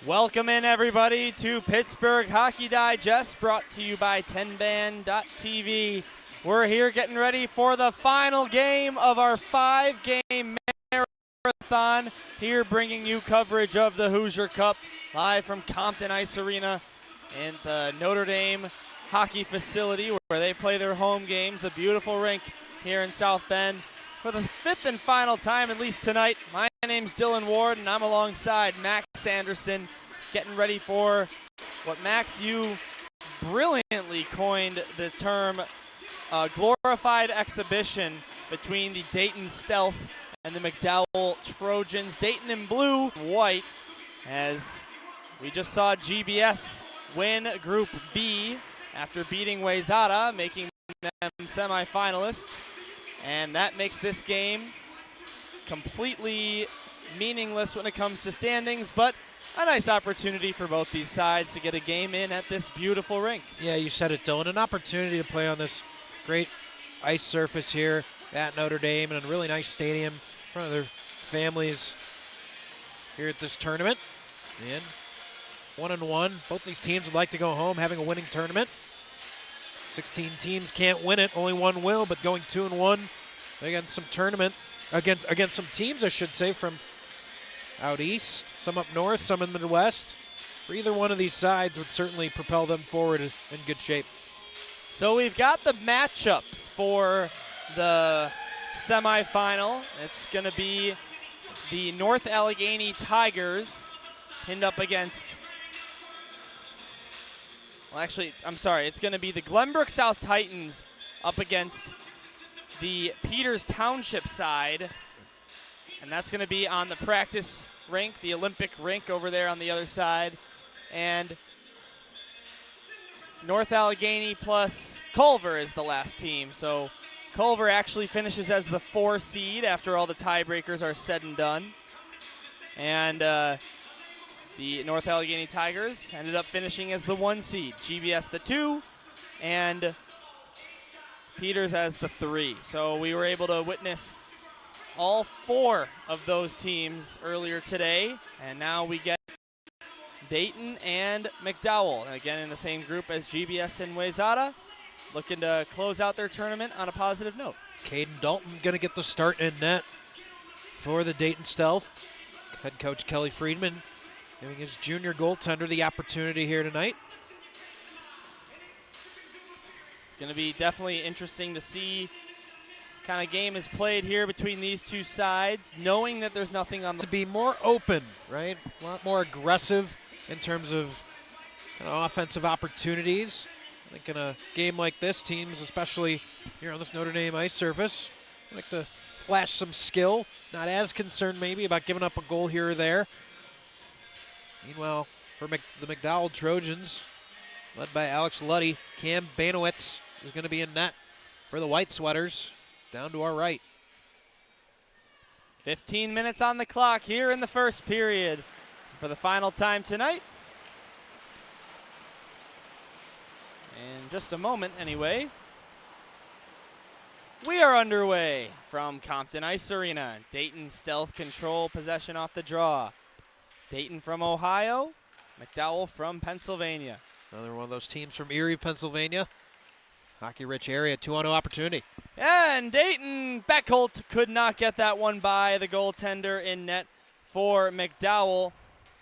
Welcome in, everybody, to Pittsburgh Hockey Digest, brought to you by 10band.tv. We're here getting ready for the final game of our 5-game marathon, here bringing you coverage of the Hoosier Cup live from Compton Ice Arena in the Notre Dame hockey facility where they play their home games, a beautiful rink here in South Bend. For the fifth and final time, at least tonight, my name's Dylan Ward, and I'm alongside Max Anderson, getting ready for what, Max, you brilliantly coined the term glorified exhibition between the Dayton Stealth and the McDowell Trojans. Dayton in blue, white, as we just saw GBS win Group B after beating Wayzata, making them semifinalists. And that makes this game completely meaningless when it comes to standings, but a nice opportunity for both these sides to get a game in at this beautiful rink. Yeah, you said it, Dylan. An opportunity to play on this great ice surface here at Notre Dame and a really nice stadium in front of their families here at this tournament. And 1-1. Both these teams would like to go home having a winning tournament. 16 teams can't win it, only one will, but going 2-1 against some tournament, against some teams, I should say, from out east, some up north, some in the Midwest. For either one of these sides would certainly propel them forward in good shape. So we've got the matchups for the semifinal. It's going to be the North Allegheny Tigers pinned up against, well, actually, I'm sorry. It's going to be the Glenbrook South Titans up against the Peters Township side. And that's going to be on the practice rink, the Olympic rink over there on the other side. And North Allegheny plus Culver is the last team. So Culver actually finishes as the 4 seed after all the tiebreakers are said and done. And the North Allegheny Tigers ended up finishing as the 1 seed. GBS the 2, and Peters as the 3. So we were able to witness all 4 of those teams earlier today, and now we get Dayton and McDowell, and again in the same group as GBS and Wayzata, looking to close out their tournament on a positive note. Caden Dalton going to get the start in net for the Dayton Stealth. Head coach Kelly Friedman giving his junior goaltender the opportunity here tonight. It's going to be definitely interesting to see what kind of game is played here between these two sides, knowing that there's nothing on the... To be more open, right? A lot more aggressive in terms of kind of offensive opportunities. I think in a game like this, teams, especially here on this Notre Dame ice surface, like to flash some skill. Not as concerned maybe about giving up a goal here or there. Meanwhile, for the McDowell Trojans, led by Alex Luddy, Cam Banowitz is going to be in net for the White Sweaters, down to our right. 15 minutes on the clock here in the first period for the final time tonight. In just a moment, anyway, we are underway from Compton Ice Arena. Dayton Stealth control possession off the draw. Dayton from Ohio, McDowell from Pennsylvania. Another one of those teams from Erie, Pennsylvania. Hockey-rich area, 2-on-0 opportunity. And Dayton, Beckholt could not get that one by the goaltender in net for McDowell.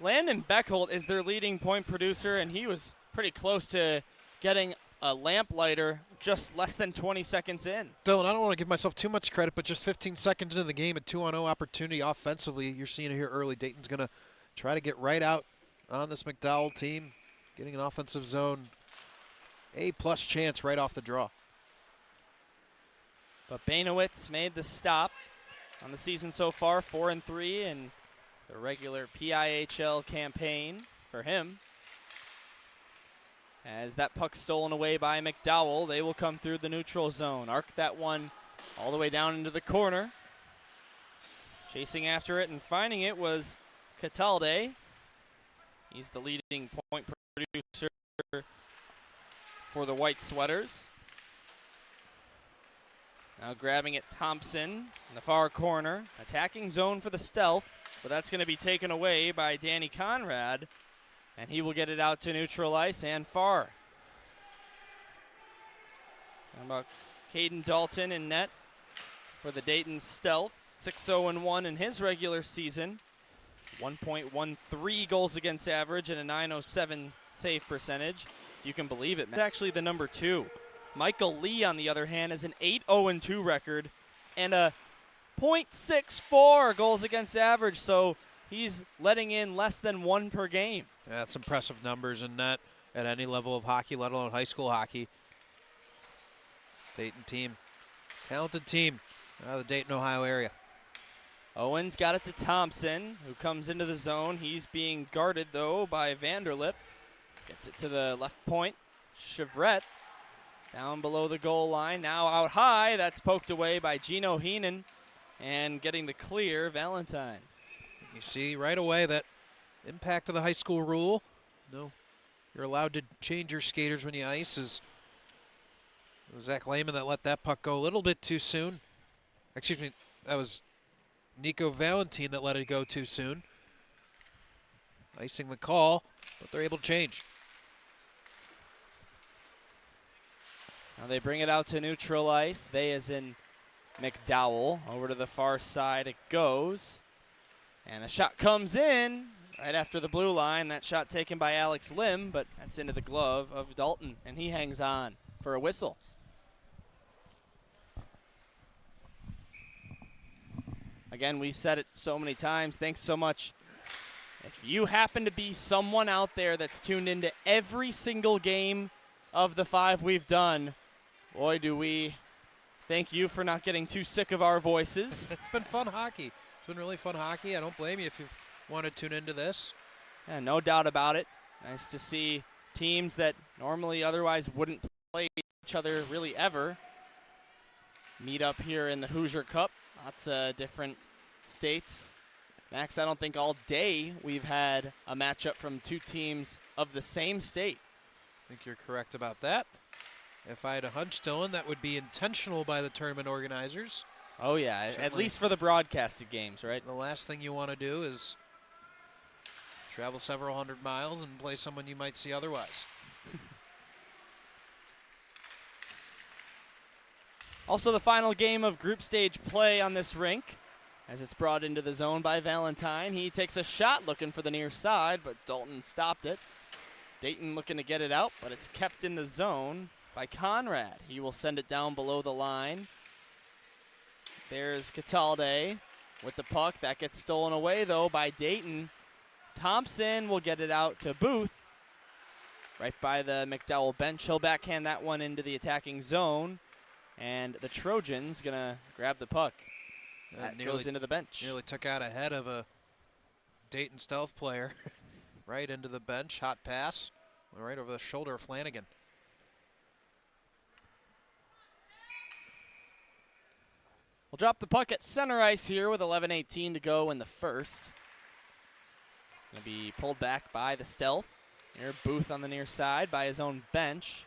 Landon Beckholt is their leading point producer, and he was pretty close to getting a lamplighter just less than 20 seconds in. Dylan, I don't want to give myself too much credit, but just 15 seconds into the game, a 2-on-0 opportunity offensively. You're seeing it here early. Dayton's going to try to get right out on this McDowell team, getting an offensive zone A-plus chance right off the draw. But Banowitz made the stop on the season so far, 4-3 in the regular PIHL campaign for him. As that puck stolen away by McDowell, they will come through the neutral zone. Arc that one all the way down into the corner. Chasing after it and finding it was Catalde. He's the leading point producer for the White Sweaters. Now grabbing it, Thompson in the far corner. Attacking zone for the Stealth, but that's going to be taken away by Danny Conrad. And he will get it out to neutral ice and far. How about Caden Dalton in net for the Dayton Stealth. 6-0-1 in his regular season. 1.13 goals against average and a .907 save percentage. If you can believe it. It's actually the number 2. Michael Lee, on the other hand, has an 8-0-2 record and a .64 goals against average. So he's letting in less than 1 per game. Yeah, that's impressive numbers in net at any level of hockey, let alone high school hockey. Dayton team, talented team out of the Dayton, Ohio area. Owens got it to Thompson, who comes into the zone. He's being guarded, though, by Vanderlip. Gets it to the left point. Chevrette down below the goal line. Now out high. That's poked away by Gino Heenan. And getting the clear, Valentine. You see right away that impact of the high school rule. No, you're allowed to change your skaters when you ice. It was Zach Lehman that let that puck go a little bit too soon. Excuse me, that was Nico Valentine that let it go too soon. Icing the call, but they're able to change. Now they bring it out to neutral ice. They as in McDowell. Over to the far side it goes. And the shot comes in right after the blue line. That shot taken by Alex Lim, but that's into the glove of Dalton, and he hangs on for a whistle. Again, we said it so many times. Thanks so much. If you happen to be someone out there that's tuned into every single game of the 5 we've done, boy, do we thank you for not getting too sick of our voices. It's been fun hockey. It's been really fun hockey. I don't blame you if you want to tune into this. Yeah, no doubt about it. Nice to see teams that normally otherwise wouldn't play each other really ever meet up here in the Hoosier Cup. Lots of different states. Max, I don't think all day we've had a matchup from 2 teams of the same state. I think you're correct about that. If I had a hunch, Dylan, that would be intentional by the tournament organizers. Oh, yeah, Certainly. at least for the broadcasted games, right? The last thing you want to do is travel several hundred miles and play someone you might see otherwise. Also, the final game of group stage play on this rink as it's brought into the zone by Valentine. He takes a shot looking for the near side, but Dalton stopped it. Dayton looking to get it out, but it's kept in the zone by Conrad. He will send it down below the line. There's Catalde with the puck. That gets stolen away, though, by Dayton. Thompson will get it out to Booth right by the McDowell bench. He'll backhand that one into the attacking zone. And the Trojans going to grab the puck. That goes into the bench. Nearly took out a head of a Dayton Stealth player. Right into the bench. Hot pass. Went right over the shoulder of Flanagan. We'll drop the puck at center ice here with 11:18 to go in the first. It's going to be pulled back by the Stealth. Here, Booth on the near side by his own bench.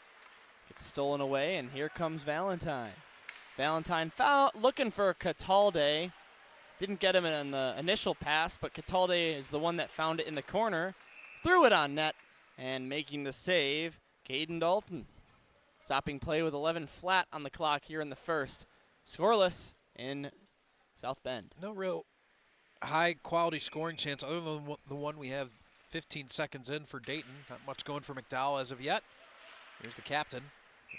Gets stolen away, and here comes Valentine. Valentine looking for Catalde. Didn't get him in the initial pass, but Catalde is the one that found it in the corner. Threw it on net, and making the save, Caden Dalton. Stopping play with 11 flat on the clock here in the first. Scoreless in South Bend. No real high-quality scoring chance other than the one we have 15 seconds in for Dayton. Not much going for McDowell as of yet. Here's the captain.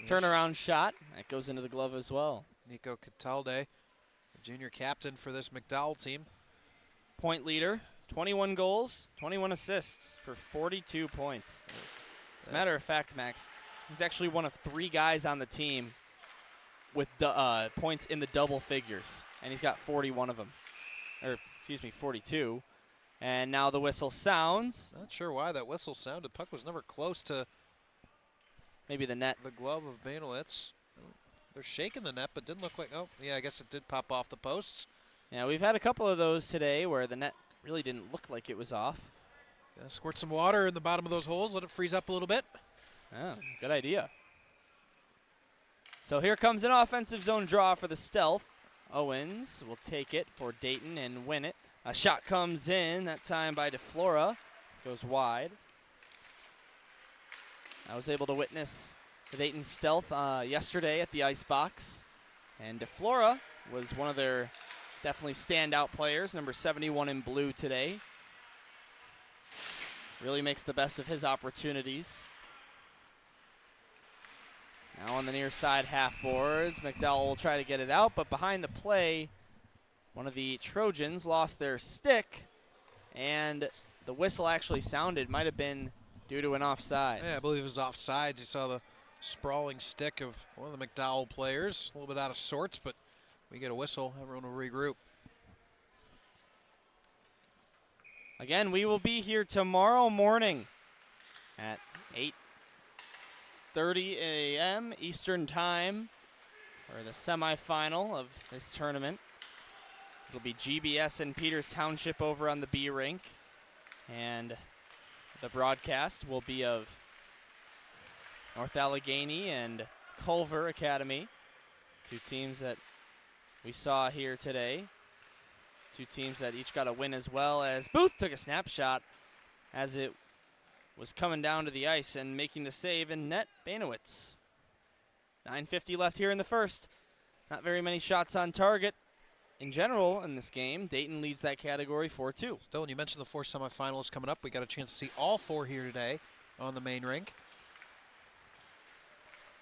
Turnaround shot. That goes into the glove as well. Nico Catalde, the junior captain for this McDowell team. Point leader, 21 goals, 21 assists for 42 points. As a matter of fact, Max, he's actually one of 3 guys on the team with points in the double figures, and he's got 41 of them. Or, excuse me, 42. And now the whistle sounds. Not sure why that whistle sounded. Puck was never close to maybe the net. The glove of Banowitz. They're shaking the net, but didn't look like, oh, yeah, I guess it did pop off the posts. Yeah, we've had a couple of those today where the net really didn't look like it was off. Yeah, squirt some water in the bottom of those holes, let it freeze up a little bit. Oh, good idea. So here comes an offensive zone draw for the Stealth. Owens will take it for Dayton and win it. A shot comes in, that time by DeFlora. Goes wide. I was able to witness the Dayton Stealth yesterday at the Ice Box, and DeFlora was one of their definitely standout players, number 71 in blue today. Really makes the best of his opportunities. Now on the near side half boards, McDowell will try to get it out, but behind the play, one of the Trojans lost their stick, and the whistle actually sounded. Might have been due to an offside. Yeah, I believe it was offsides. You saw the sprawling stick of one of the McDowell players, a little bit out of sorts, but we get a whistle. Everyone will regroup. Again, we will be here tomorrow morning at 8:30 a.m. Eastern Time for the semifinal of this tournament. It'll be GBS and Peters Township over on the B rink, and the broadcast will be of North Allegheny and Culver Academy, two teams that we saw here today. Two teams that each got a win, as well as Booth took a snapshot as it was coming down to the ice and making the save in net. Banowitz. 9:50 left here in the first. Not very many shots on target in general in this game. Dayton leads that category 4-2. Dylan, you mentioned the 4 semifinals coming up. We got a chance to see all 4 here today on the main rink.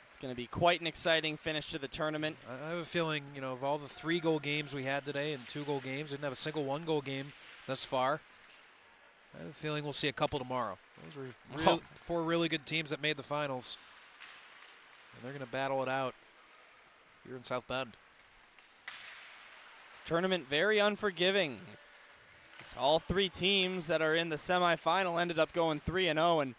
It's going to be quite an exciting finish to the tournament. I have a feeling, you know, of all the 3-goal games we had today and 2-goal games, didn't have a single 1-goal game thus far. I have a feeling we'll see a couple tomorrow. Those were 4 really good teams that made the finals. And they're going to battle it out here in South Bend. This tournament very unforgiving. All 3 teams that are in the semifinal ended up going 3-0, and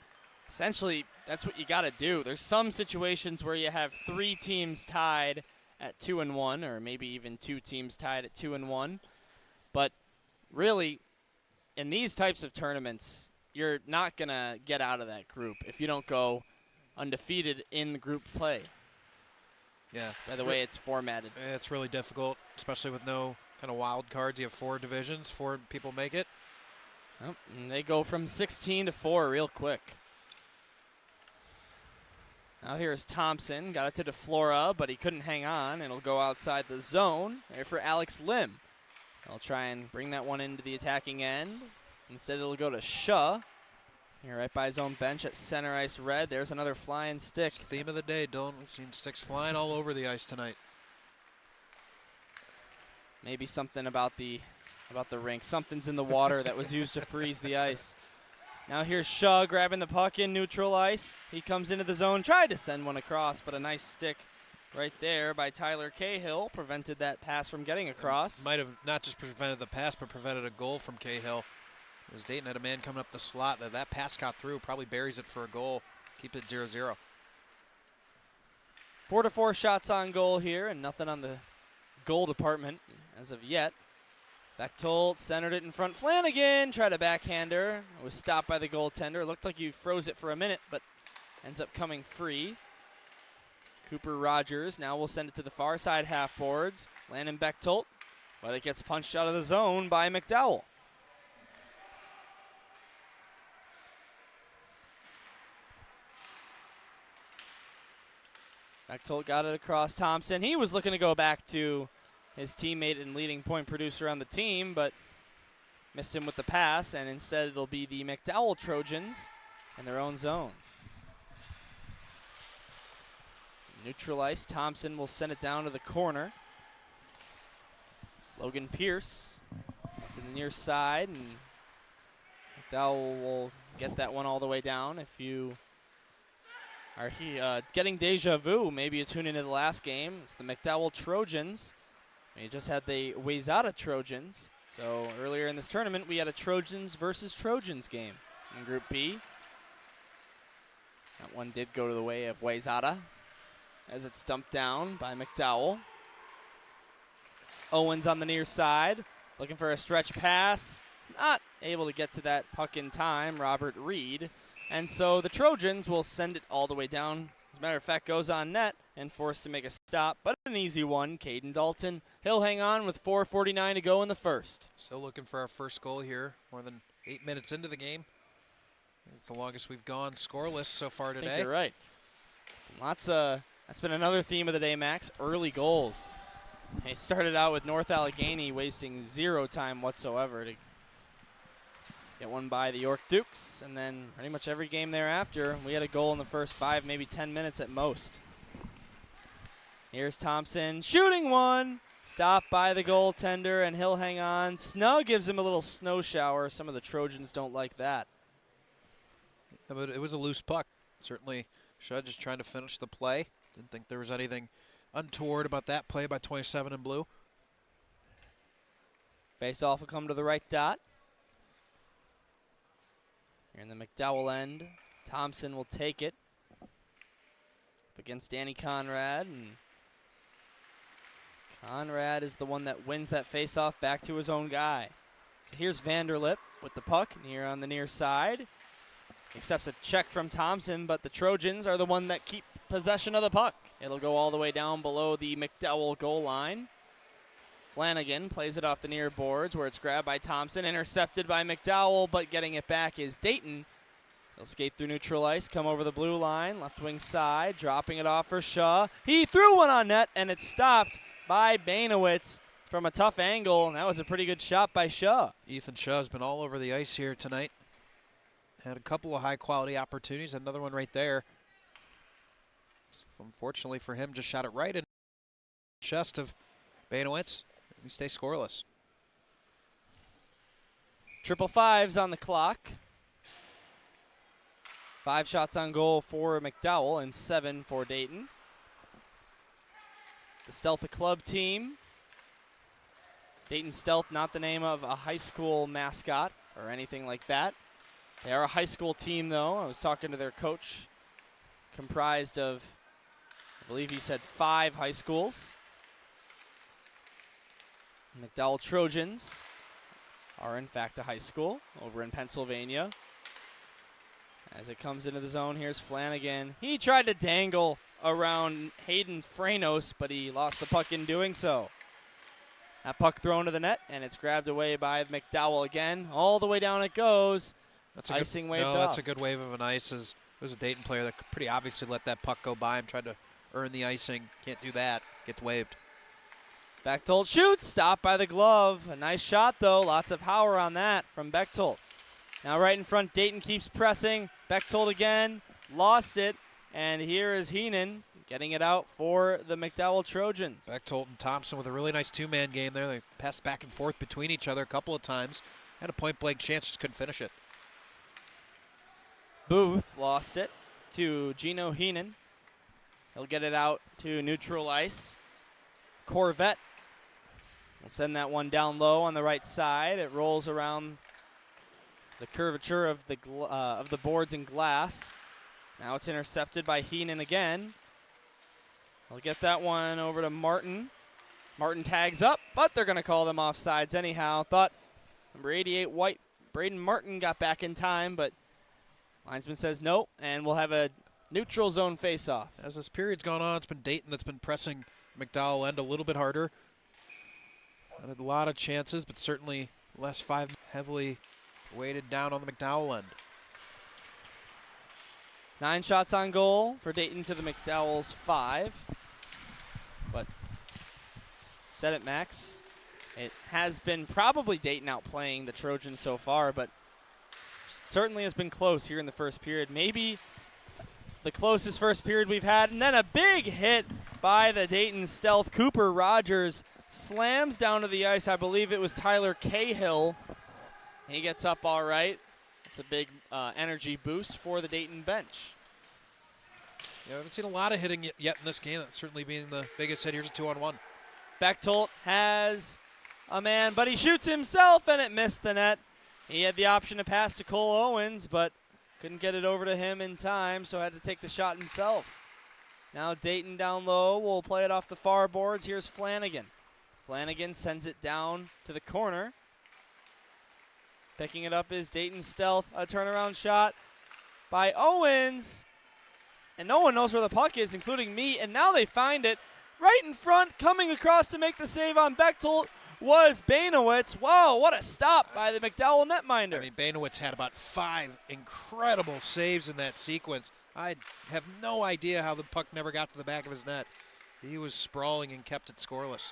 essentially that's what you got to do. There's some situations where you have 3 teams tied at 2-1, or maybe even 2 teams tied at 2-1. But really, in these types of tournaments, you're not going to get out of that group if you don't go undefeated in the group play. Yeah. Just by the way it's formatted. It's really difficult, especially with no kind of wild cards. You have 4 divisions, 4 people make it. Oh, and they go from 16 to 4 real quick. Now here's Thompson. Got it to DeFlora, but he couldn't hang on. It'll go outside the zone. There for Alex Lim. I'll try and bring that one into the attacking end. Instead, it'll go to Shaw. Here right by his own bench at center ice red. There's another flying stick. It's the theme of the day, Dylan. We've seen sticks flying all over the ice tonight. Maybe something about the rink. Something's in the water that was used to freeze the ice. Now here's Shaw grabbing the puck in neutral ice. He comes into the zone, tried to send one across, but a nice stick right there by Tyler Cahill prevented that pass from getting across. Might have not just prevented the pass, but prevented a goal from Cahill. As Dayton had a man coming up the slot, that pass got through, probably buries it for a goal. Keep it 0-0. 4-4 shots on goal here, and nothing on the goal department as of yet. Bechtold centered it in front. Flanagan tried a backhander. It was stopped by the goaltender. Looked like he froze it for a minute, but ends up coming free. Cooper Rogers now will send it to the far side half boards. Landon Bechtold, but it gets punched out of the zone by McDowell. Bechtold got it across Thompson. He was looking to go back to his teammate and leading point producer on the team, but missed him with the pass, and instead it'll be the McDowell Trojans in their own zone. Neutral ice, Thompson will send it down to the corner. Logan Pierce to the near side, and McDowell will get that one all the way down. If you are getting deja vu, maybe you tune into the last game. It's the McDowell Trojans. We just had the Wayzata Trojans. So earlier in this tournament, we had a Trojans versus Trojans game in Group B. That one did go to the way of Wayzata as it's dumped down by McDowell. Owens on the near side, looking for a stretch pass. Not able to get to that puck in time, Robert Reed. And so the Trojans will send it all the way down. As a matter of fact, goes on net and forced to make a stop, but an easy one. Caden Dalton, he'll hang on with 4:49 to go in the first. Still looking for our first goal here, more than 8 minutes into the game. It's the longest we've gone scoreless so far I today. think you're right. That's been another theme of the day, Max. Early goals. They started out with North Allegheny wasting 0 time whatsoever to get one by the York Dukes, and then pretty much every game thereafter, we had a goal in the first 5, maybe 10 minutes at most. Here's Thompson shooting one. Stopped by the goaltender, and he'll hang on. Snow gives him a little snow shower. Some of the Trojans don't like that. Yeah, but it was a loose puck. Certainly, Shud just trying to finish the play. Didn't think there was anything untoward about that play by 27 in blue. Face-off will come to the right dot. Here in the McDowell end, Thompson will take it up against Danny Conrad, and Conrad is the one that wins that face-off back to his own guy. So here's Vanderlip with the puck near on the near side. Accepts a check from Thompson, but the Trojans are the one that keep possession of the puck. It'll go all the way down below the McDowell goal line. Flanagan plays it off the near boards where it's grabbed by Thompson, intercepted by McDowell, but getting it back is Dayton. He'll skate through neutral ice, come over the blue line, left wing side, dropping it off for Shaw. He threw one on net, and it's stopped by Banowitz from a tough angle, and that was a pretty good shot by Shaw. Ethan Shaw's been all over the ice here tonight. Had a couple of high-quality opportunities, another one right there. Unfortunately for him, just shot it right in the chest of Banowitz. We stay scoreless. 555's on the clock. 5 shots on goal for McDowell and 7 for Dayton. The Stealth Club team. Dayton Stealth, not the name of a high school mascot or anything like that. They are a high school team, though. I was talking to their coach, comprised of, I believe he said 5 high schools. McDowell Trojans are, in fact, a high school over in Pennsylvania. As it comes into the zone, here's Flanagan. He tried to dangle around Hayden Franos, but he lost the puck in doing so. That puck thrown to the net, and it's grabbed away by McDowell again. All the way down it goes. That's icing waved off. That's a good wave of an ice. It was a Dayton player that could pretty obviously let that puck go by and tried to earn the icing. Can't do that. Gets waved. Bechtold shoots, stopped by the glove. A nice shot, though. Lots of power on that from Bechtold. Now right in front, Dayton keeps pressing. Bechtold again, lost it. And here is Heenan getting it out for the McDowell Trojans. Bechtold and Thompson with a really nice two-man game there. They passed back and forth between each other a couple of times. Had a point-blank chance, just couldn't finish it. Booth lost it to Gino Heenan. He'll get it out to neutral ice. Corvette will send that one down low on the right side. It rolls around the curvature of the boards and glass. Now it's intercepted by Heenan again. He'll get that one over to Martin. Martin tags up, but they're going to call them offsides anyhow. Thought number 88, White, Braden Martin got back in time, but linesman says no, and we'll have a neutral zone face-off. As this period's gone on, it's been Dayton that's been pressing McDowell end a little bit harder. Had a lot of chances, but certainly the last 5 heavily weighted down on the McDowell end. 9 shots on goal for Dayton to the McDowell's 5. But said it, Max. It has been probably Dayton outplaying the Trojans so far, but certainly has been close here in the first period. Maybe the closest first period we've had. And then a big hit by the Dayton Stealth. Cooper Rogers slams down to the ice. I believe it was Tyler Cahill. He gets up all right. It's a big energy boost for the Dayton bench. Yeah, I haven't seen a lot of hitting yet in this game. That's certainly being the biggest hit. Here's a 2-on-1. Bechtold has a man, but he shoots himself, and it missed the net. He had the option to pass to Cole Owens, but couldn't get it over to him in time, so had to take the shot himself. Now Dayton down low will play it off the far boards. Here's Flanagan. Flanagan sends it down to the corner. Picking it up is Dayton Stealth. A turnaround shot by Owens. And no one knows where the puck is, including me. And now they find it right in front, coming across to make the save on Bechtold. was Banowitz. Whoa, what a stop by the McDowell netminder. I mean, Banowitz had about 5 incredible saves in that sequence. I have no idea how the puck never got to the back of his net. He was sprawling and kept it scoreless.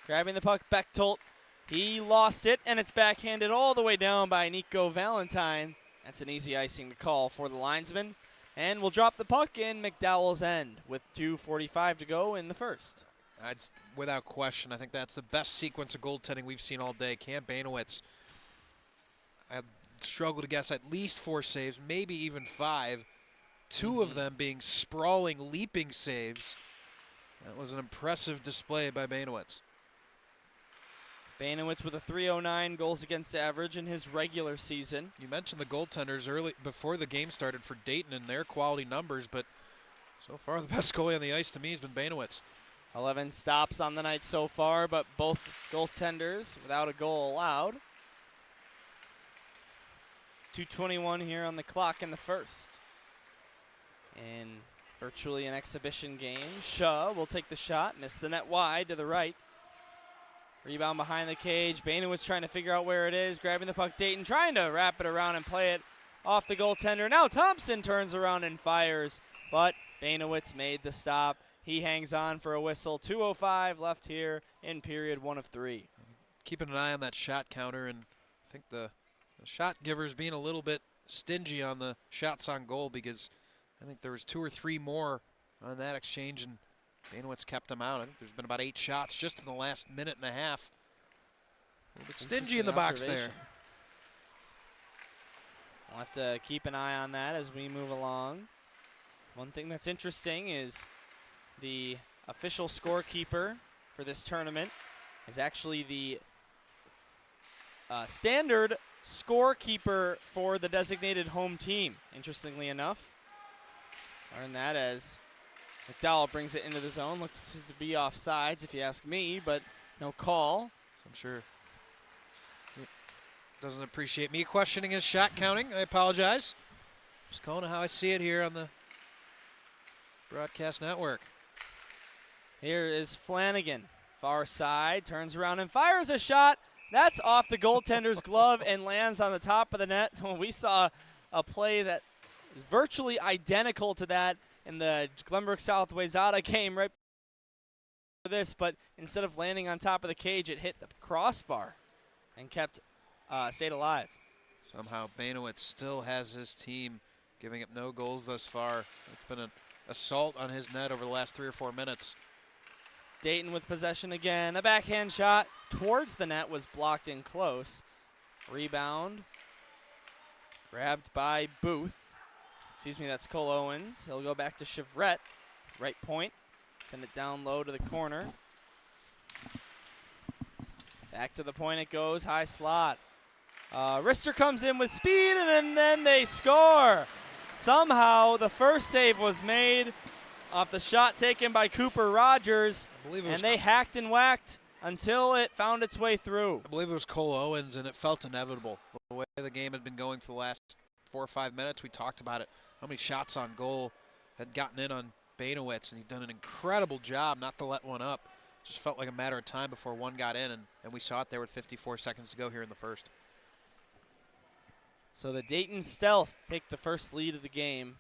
Grabbing the puck, Bechtold. He lost it, and it's backhanded all the way down by Nico Valentine. That's an easy icing to call for the linesman. And we'll drop the puck in McDowell's end with 2:45 to go in the first. Without question, I think that's the best sequence of goaltending we've seen all day. Cam Banowitz, I struggle to guess at least 4 saves, maybe even 5. 2 of them being sprawling, leaping saves. That was an impressive display by Banowitz. Banowitz with a .309 goals against average in his regular season. You mentioned the goaltenders early before the game started for Dayton and their quality numbers, but so far the best goalie on the ice to me has been Banowitz. 11 stops on the night so far, but both goaltenders without a goal allowed. 2:21 here on the clock in the first. In virtually an exhibition game, Shaw will take the shot, missed the net wide to the right. Rebound behind the cage. Banowitz trying to figure out where it is, grabbing the puck. Dayton trying to wrap it around and play it off the goaltender. Now Thompson turns around and fires, but Banowitz made the stop. He hangs on for a whistle. 2:05 left here in period 1 of 3. Keeping an eye on that shot counter, and I think the shot givers being a little bit stingy on the shots on goal, because I think there was 2 or 3 more on that exchange, and Banowitz kept them out. I think there's been about 8 shots just in the last minute and a half. A little bit stingy in the box there. We'll have to keep an eye on that as we move along. One thing that's interesting is the official scorekeeper for this tournament is actually the standard scorekeeper for the designated home team, interestingly enough. Learned that as McDowell brings it into the zone. Looks to be offsides, if you ask me, but no call. So I'm sure he doesn't appreciate me questioning his shot counting. I apologize. Just calling it how I see it here on the broadcast network. Here is Flanagan. Far side, turns around and fires a shot. That's off the goaltender's glove and lands on the top of the net. We saw a play that is virtually identical to that in the Glenbrook South Wayzata game right for this, but instead of landing on top of the cage, it hit the crossbar and stayed alive. Somehow Banowitz still has his team giving up no goals thus far. It's been an assault on his net over the last 3 or 4 minutes. Dayton with possession again. A backhand shot towards the net was blocked in close. Rebound grabbed by Booth. Excuse me, that's Cole Owens. He'll go back to Chevrette, right point. Send it down low to the corner. Back to the point it goes, high slot. Rister comes in with speed, and then they score. Somehow the first save was made off the shot taken by Cooper Rogers, and they hacked and whacked until it found its way through. I believe it was Cole Owens, and it felt inevitable. The way the game had been going for the last 4 or 5 minutes, we talked about it. How many shots on goal had gotten in on Banowitz, and he'd done an incredible job not to let one up. Just felt like a matter of time before one got in, and we saw it there with 54 seconds to go here in the first. So the Dayton Stealth take the first lead of the game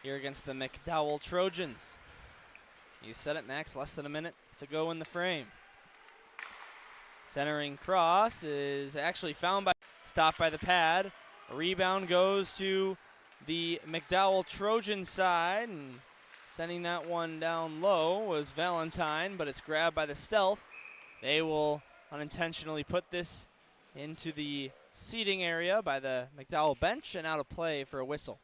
here against the McDowell Trojans. You said it, Max, less than a minute to go in the frame. Centering cross is actually stopped by the pad. A rebound goes to the McDowell Trojan side, and sending that one down low was Valentine, but it's grabbed by the Stealth. They will unintentionally put this into the seating area by the McDowell bench and out of play for a whistle.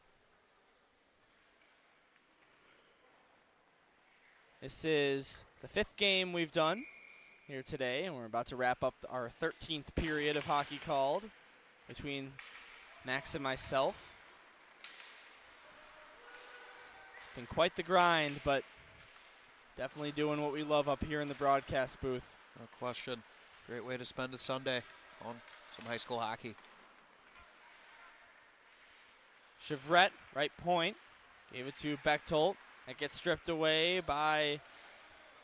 This is the 5th game we've done here today, and we're about to wrap up our 13th period of hockey called between Max and myself. Been quite the grind, but definitely doing what we love up here in the broadcast booth. No question. Great way to spend a Sunday on some high school hockey. Chevrette, right point, gave it to Bechtold. That gets stripped away by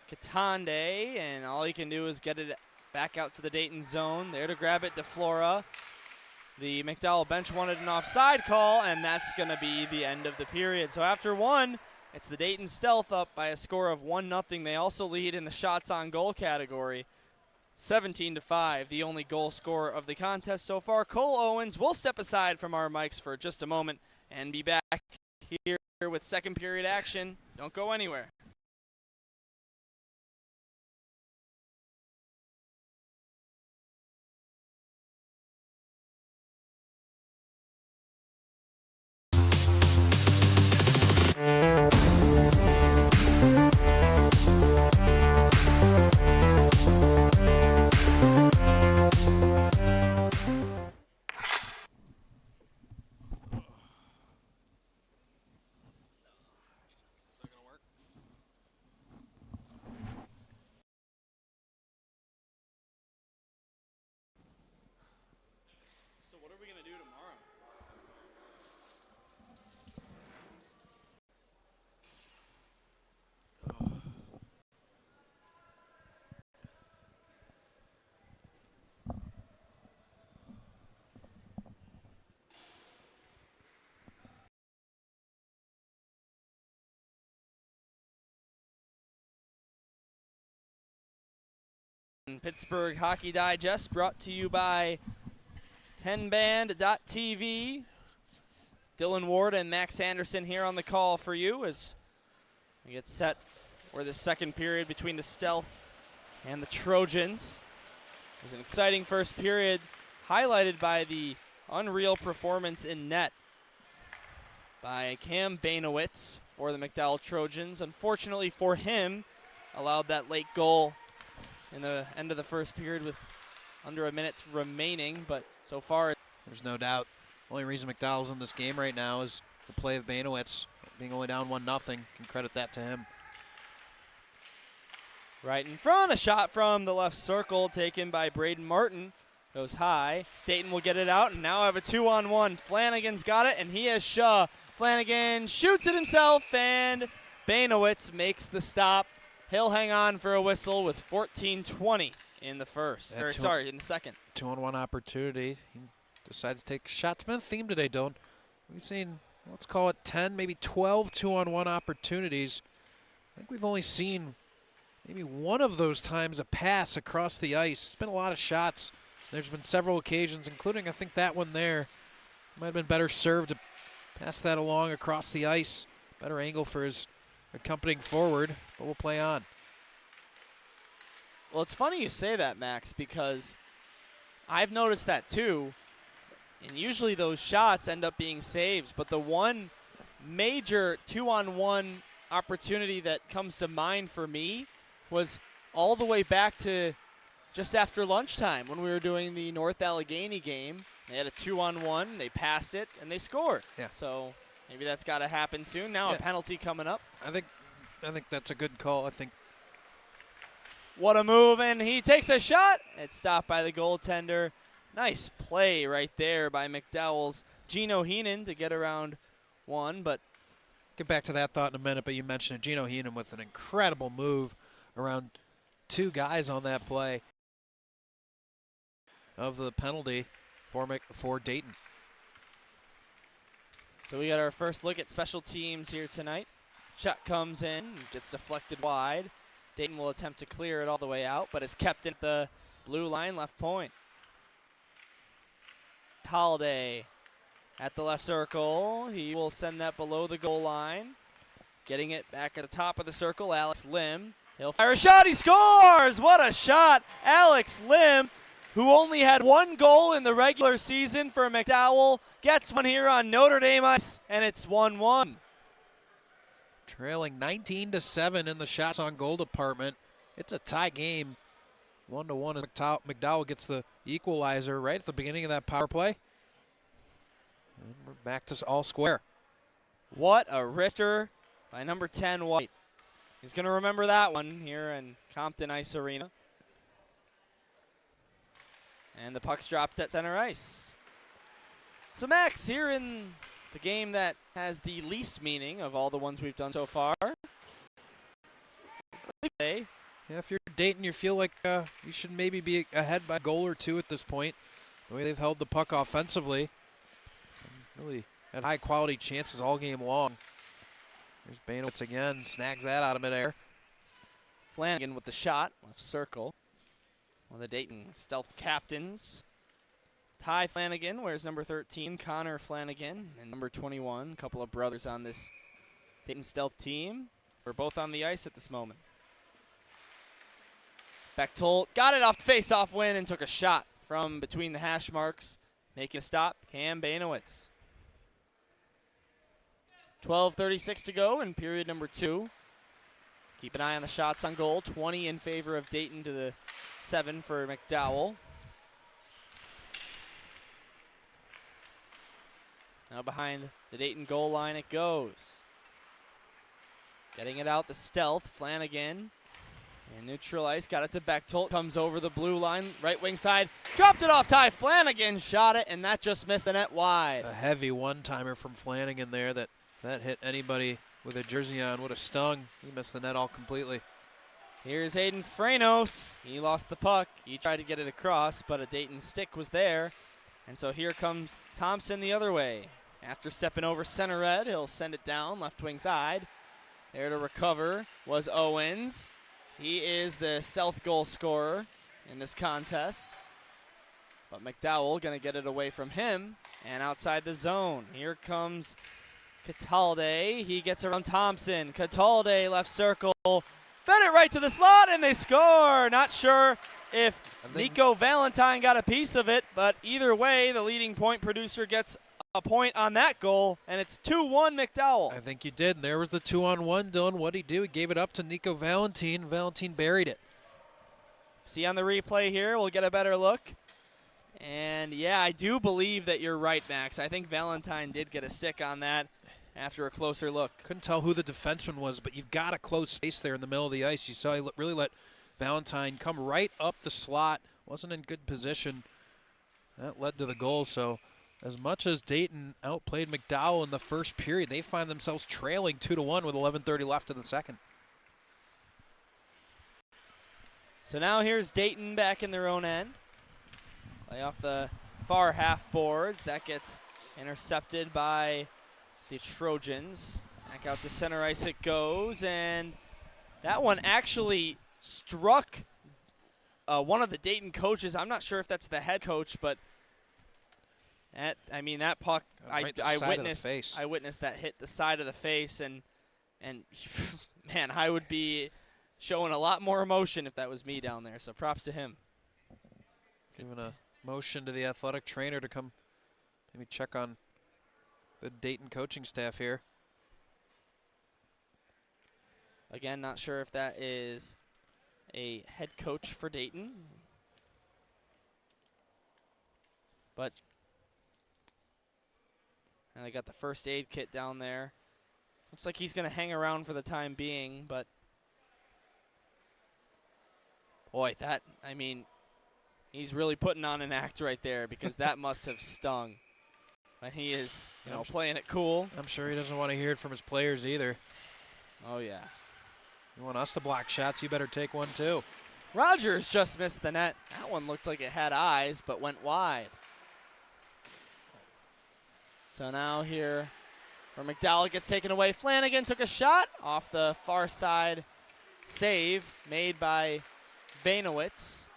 Katande, and all he can do is get it back out to the Dayton zone. There to grab it, DeFlora. The McDowell bench wanted an offside call, and that's going to be the end of the period. So after one, it's the Dayton Stealth up by a score of 1-0. They also lead in the shots on goal category, 17-5, the only goal scorer of the contest so far. Cole Owens will step aside from our mics for just a moment and be back here with second period action. Don't go anywhere. So what are we going to do tomorrow? Pittsburgh Hockey Digest brought to you by 10band.tv. Dylan Ward and Max Anderson here on the call for you as we get set for the second period between the Stealth and the Trojans. It was an exciting first period highlighted by the unreal performance in net by Cam Bainowitz for the McDowell Trojans. Unfortunately for him, allowed that late goal in the end of the first period with under a minute remaining, but so far There's no doubt. Only reason McDowell's in this game right now is the play of Bainowitz. Being only down 1-0, can credit that to him. right in front, a shot from the left circle taken by Braden Martin. Goes high. Dayton will get it out and now have a 2-on-1. Flanagan's got it and he has Shaw. Flanagan shoots it himself and Bainowitz makes the stop. He'll hang on for a whistle with 14:20 in the first. In the second. 2-on-1 opportunity. He decides to take a shot. It's been a theme today, Dylan. We've seen, let's call it 10, maybe 12 2-on-1 opportunities. I think we've only seen maybe one of those times a pass across the ice. It's been a lot of shots. There's been several occasions, including I think that one there. Might have been better served to pass that along across the ice. Better angle for his accompanying forward, but we'll play on. Well, it's funny you say that, Max, because I've noticed that too. And usually those shots end up being saves, but the one major 2-on-1 opportunity that comes to mind for me was all the way back to just after lunchtime when we were doing the North Allegheny game. They had a 2-on-1, they passed it, and they scored. Yeah. So maybe that's got to happen soon. Now a penalty coming up. I think that's a good call. I think. What a move, and he takes a shot. It's stopped by the goaltender. Nice play right there by McDowell's Gino Heenan to get around one, but Get back to that thought in a minute, but you mentioned it. Gino Heenan with an incredible move around two guys on that play of the penalty for Dayton. So we got our first look at special teams here tonight. Shot comes in, gets deflected wide. Dayton will attempt to clear it all the way out, but it's kept at the blue line, left point. Holiday at the left circle. He will send that below the goal line. Getting it back at the top of the circle, Alex Lim. He'll fire a shot, he scores! What a shot! Alex Lim, who only had one goal in the regular season for McDowell, gets one here on Notre Dame ice, and it's 1-1. Trailing 19-7 in the shots on goal department. It's a tie game. 1-1 as McDowell gets the equalizer right at the beginning of that power play. And we're back to all square. What a wrister by number 10, White. He's going to remember that one here in Compton Ice Arena. And the puck's dropped at center ice. So Max, here in the game that has the least meaning of all the ones we've done so far, Hey. Yeah, if you're Dayton, you feel like you should maybe be ahead by a goal or two at this point. The way they've held the puck offensively. And really had high-quality chances all game long. There's Banowitz again, snags that out of midair. Flanagan with the shot, left circle. One of the Dayton Stealth captains. Ty Flanagan wears number 13, Connor Flanagan, and number 21. A couple of brothers on this Dayton Stealth team. We're both on the ice at this moment. Bechtold got it off face-off win and took a shot from between the hash marks. Making a stop, Cam Banowitz. 12:36 to go in period number 2. Keep an eye on the shots on goal. 20 in favor of Dayton to the 7 for McDowell. Now behind the Dayton goal line it goes. Getting it out the Stealth, Flanagan. And neutral ice, got it to Bechtold. Comes over the blue line, right wing side. Dropped it off Ty Flanagan, shot it, and that just missed the net wide. A heavy one-timer from Flanagan there that hit anybody with a jersey on would have stung. He missed the net all completely. Here's Hayden Franos. He lost the puck. He tried to get it across, but a Dayton stick was there. And so here comes Thompson the other way. After stepping over center red, he'll send it down left wing side. There to recover was Owens. He is the Stealth goal scorer in this contest. But McDowell going to get it away from him and outside the zone. Here comes Catalde. He gets around Thompson. Catalde left circle. Fed it right to the slot and they score. Not sure if Nico Valentine got a piece of it, but either way, the leading point producer gets a point on that goal, and it's 2-1 McDowell. I think you did. And there was the 2-on-1, Dylan. What did he do? He gave it up to Nico Valentine. Valentine buried it. See on the replay here, we'll get a better look. And yeah, I do believe that you're right, Max. I think Valentine did get a stick on that after a closer look. Couldn't tell who the defenseman was, but you've got a close space there in the middle of the ice. You saw he really let Valentine come right up the slot. Wasn't in good position. That led to the goal, so as much as Dayton outplayed McDowell in the first period, they find themselves trailing 2-1 with 11:30 left in the second. So now here's Dayton back in their own end. Play off the far half boards. That gets intercepted by the Trojans. Back out to center ice it goes, and that one actually struck one of the Dayton coaches. I'm not sure if that's the head coach, but that puck, Right I witnessed that hit the side of the face, and man, I would be showing a lot more emotion if that was me down there. So props to him. Giving a motion to the athletic trainer to come maybe check on the Dayton coaching staff here. Again, not sure if that is a head coach for Dayton, but and they got the first aid kit down there. Looks like he's going to hang around for the time being, but boy, he's really putting on an act right there, because that must have stung. But he is, playing it cool. I'm sure he doesn't want to hear it from his players either. Oh, yeah. You want us to block shots, you better take one too. Rogers just missed the net. That one looked like it had eyes, but went wide. So now here, where McDowell gets taken away, Flanagan took a shot off the far side. Save made by Banowitz.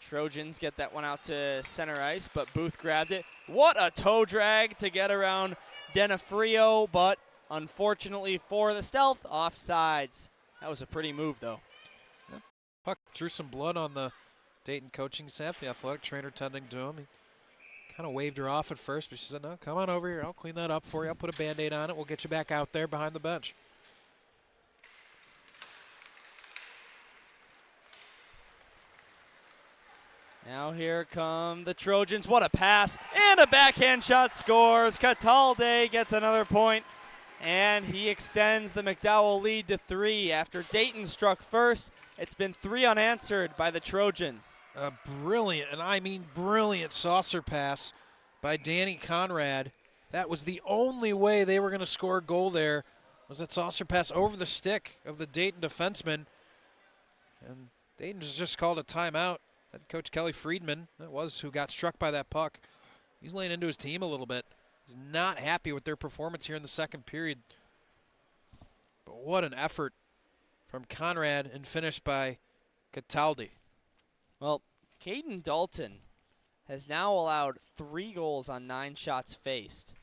Trojans get that one out to center ice, but Booth grabbed it. What a toe drag to get around Denafrio, but unfortunately for the Stealth, offsides. That was a pretty move, though. Yep. Puck drew some blood on the Dayton coaching staff. The athletic trainer tending to him. He kind of waved her off at first, but she said, no, come on over here. I'll clean that up for you. I'll put a Band-Aid on it. We'll get you back out there behind the bench. Now here come the Trojans. What a pass, and a backhand shot scores. Catalde gets another point, and he extends the McDowell lead to 3. After Dayton struck first, it's been 3 unanswered by the Trojans. A brilliant, and I mean brilliant, saucer pass by Danny Conrad. That was the only way they were going to score a goal there, was that saucer pass over the stick of the Dayton defenseman. And Dayton's just called a timeout. Head coach Kelly Friedman, that was who got struck by that puck. He's laying into his team a little bit. He's not happy with their performance here in the second period. But what an effort from Conrad and finished by Cataldi. Well, Caden Dalton has now allowed 3 goals on 9 shots faced.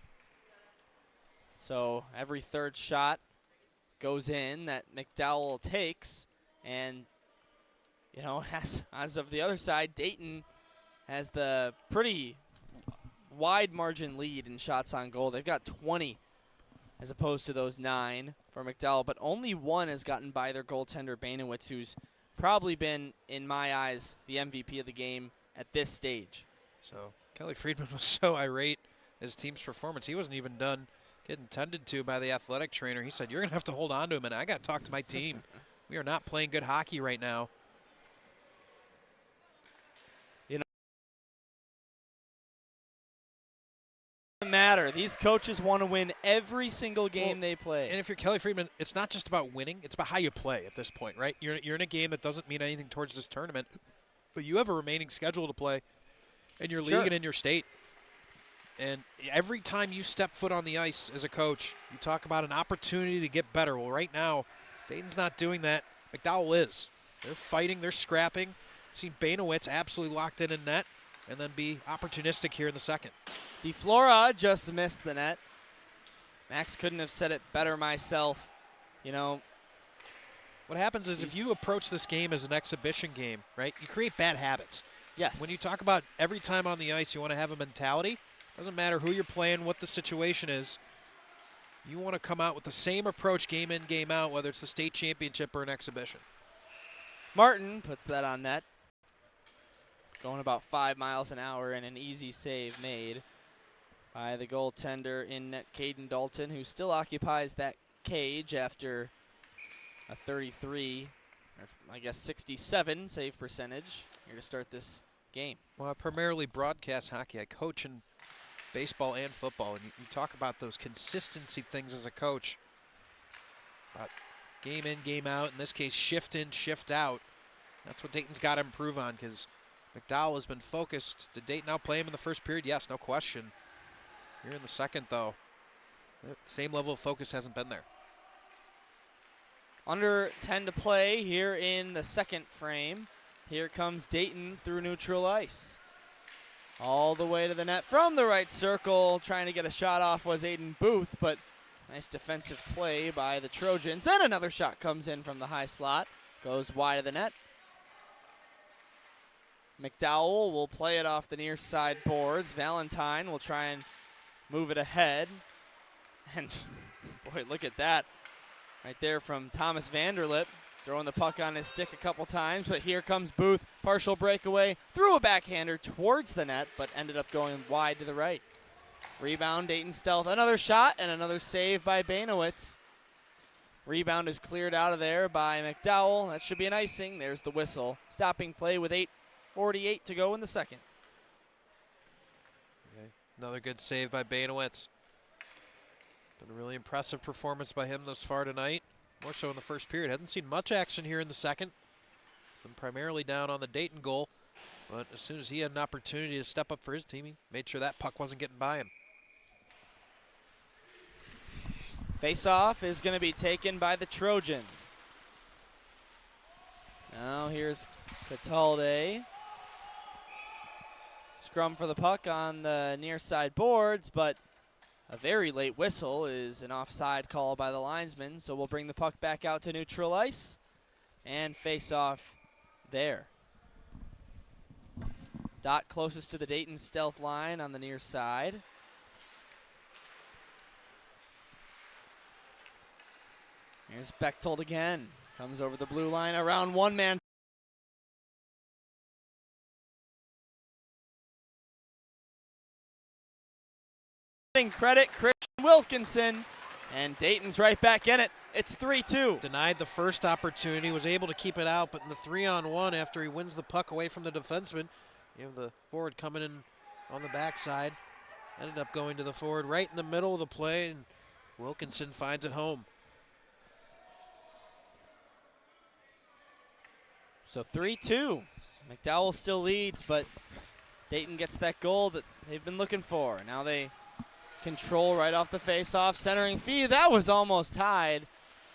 So every third shot goes in that McDowell takes. And, you know, as of the other side, Dayton has the pretty wide margin lead in shots on goal. They've got 20 as opposed to those 9 for McDowell, but only 1 has gotten by their goaltender, Banowitz, who's probably been, in my eyes, the MVP of the game at this stage. So Kelly Friedman was so irate at his team's performance. He wasn't even done getting tended to by the athletic trainer. He said, "You're going to have to hold on to him, and I got to talk to my team. We are not playing good hockey right now." Matter. These coaches want to win every single game they play. And if you're Kelly Friedman, it's not just about winning, it's about how you play at this point, right? You're in a game that doesn't mean anything towards this tournament, but you have a remaining schedule to play in your league and in your state. And every time you step foot on the ice as a coach, you talk about an opportunity to get better. Well, right now, Dayton's not doing that. McDowell is. They're fighting, they're scrapping. We've seen Banowitz absolutely locked in net and then be opportunistic here in the second. DeFlora just missed the net. Max couldn't have said it better myself. You know, what happens is if you approach this game as an exhibition game, right, you create bad habits. Yes. When you talk about every time on the ice you want to have a mentality, doesn't matter who you're playing, what the situation is, you want to come out with the same approach game in, game out, whether it's the state championship or an exhibition. Martin puts that on net. Going about 5 miles an hour and an easy save made by the goaltender in net, Caden Dalton, who still occupies that cage after a 33, or I guess 67 save percentage here to start this game. Well, I primarily broadcast hockey. I coach in baseball and football, and you talk about those consistency things as a coach, about game in, game out, in this case shift in, shift out. That's what Dayton's got to improve on, because McDowell has been focused. Did Dayton outplay him in the first period? Yes, no question. Here in the second, though, the same level of focus hasn't been there. Under 10 to play here in the second frame. Here comes Dayton through neutral ice. All the way to the net from the right circle. Trying to get a shot off was Aiden Booth, but nice defensive play by the Trojans. Then another shot comes in from the high slot. Goes wide of the net. McDowell will play it off the near side boards. Valentine will try and move it ahead. And boy, look at that. Right there from Thomas Vanderlip. Throwing the puck on his stick a couple times, but here comes Booth. Partial breakaway. Threw a backhander towards the net, but ended up going wide to the right. Rebound, Dayton Stealth. Another shot and another save by Banowitz. Rebound is cleared out of there by McDowell. That should be an icing. There's the whistle. Stopping play with 8:48 to go in the second. Okay. Another good save by Banowitz. Been a really impressive performance by him thus far tonight. More so in the first period. Hadn't seen much action here in the second. Been primarily down on the Dayton goal. But as soon as he had an opportunity to step up for his team, he made sure that puck wasn't getting by him. Face-off is going to be taken by the Trojans. Now here's Cataldi. Scrum for the puck on the near side boards, but a very late whistle is an offside call by the linesman, so we'll bring the puck back out to neutral ice and face off there. Dot closest to the Dayton Stealth line on the near side. Here's Bechtold again. Comes over the blue line around one man. Credit Christian Wilkinson, and Dayton's right back in it. It's 3-2. Denied the first opportunity, was able to keep it out, but in the 3-on-1 after he wins the puck away from the defenseman, you have the forward coming in on the backside. Ended up going to the forward right in the middle of the play, and Wilkinson finds it home. So 3-2. McDowell still leads, but Dayton gets that goal that they've been looking for. Now they control right off the face-off. Centering fee, that was almost tied.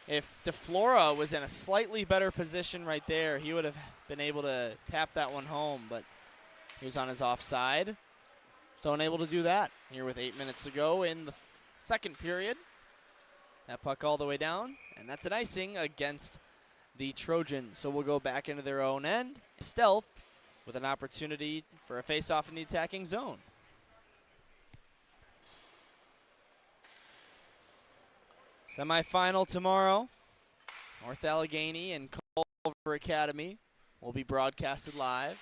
If DeFlora was in a slightly better position right there, he would have been able to tap that one home, but he was on his offside. So unable to do that here with 8 minutes to go in the second period. That puck all the way down, and that's an icing against the Trojans. So we'll go back into their own end. Stealth with an opportunity for a face-off in the attacking zone. Semifinal tomorrow. North Allegheny and Culver Academy will be broadcasted live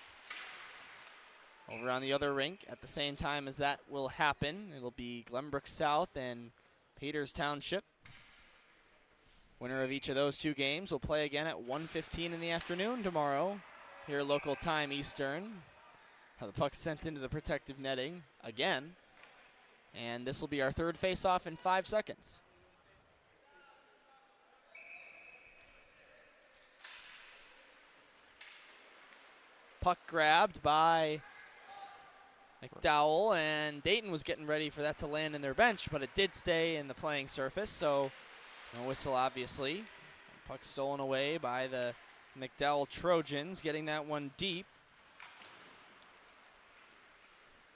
over on the other rink at the same time as that will happen. It'll be Glenbrook South and Peters Township. Winner of each of those two games will play again at 1:15 in the afternoon tomorrow, here local time Eastern. The puck's sent into the protective netting again, and this will be our third face-off in 5 seconds. Puck grabbed by McDowell, and Dayton was getting ready for that to land in their bench, but it did stay in the playing surface, so no whistle, obviously. Puck stolen away by the McDowell Trojans, getting that one deep.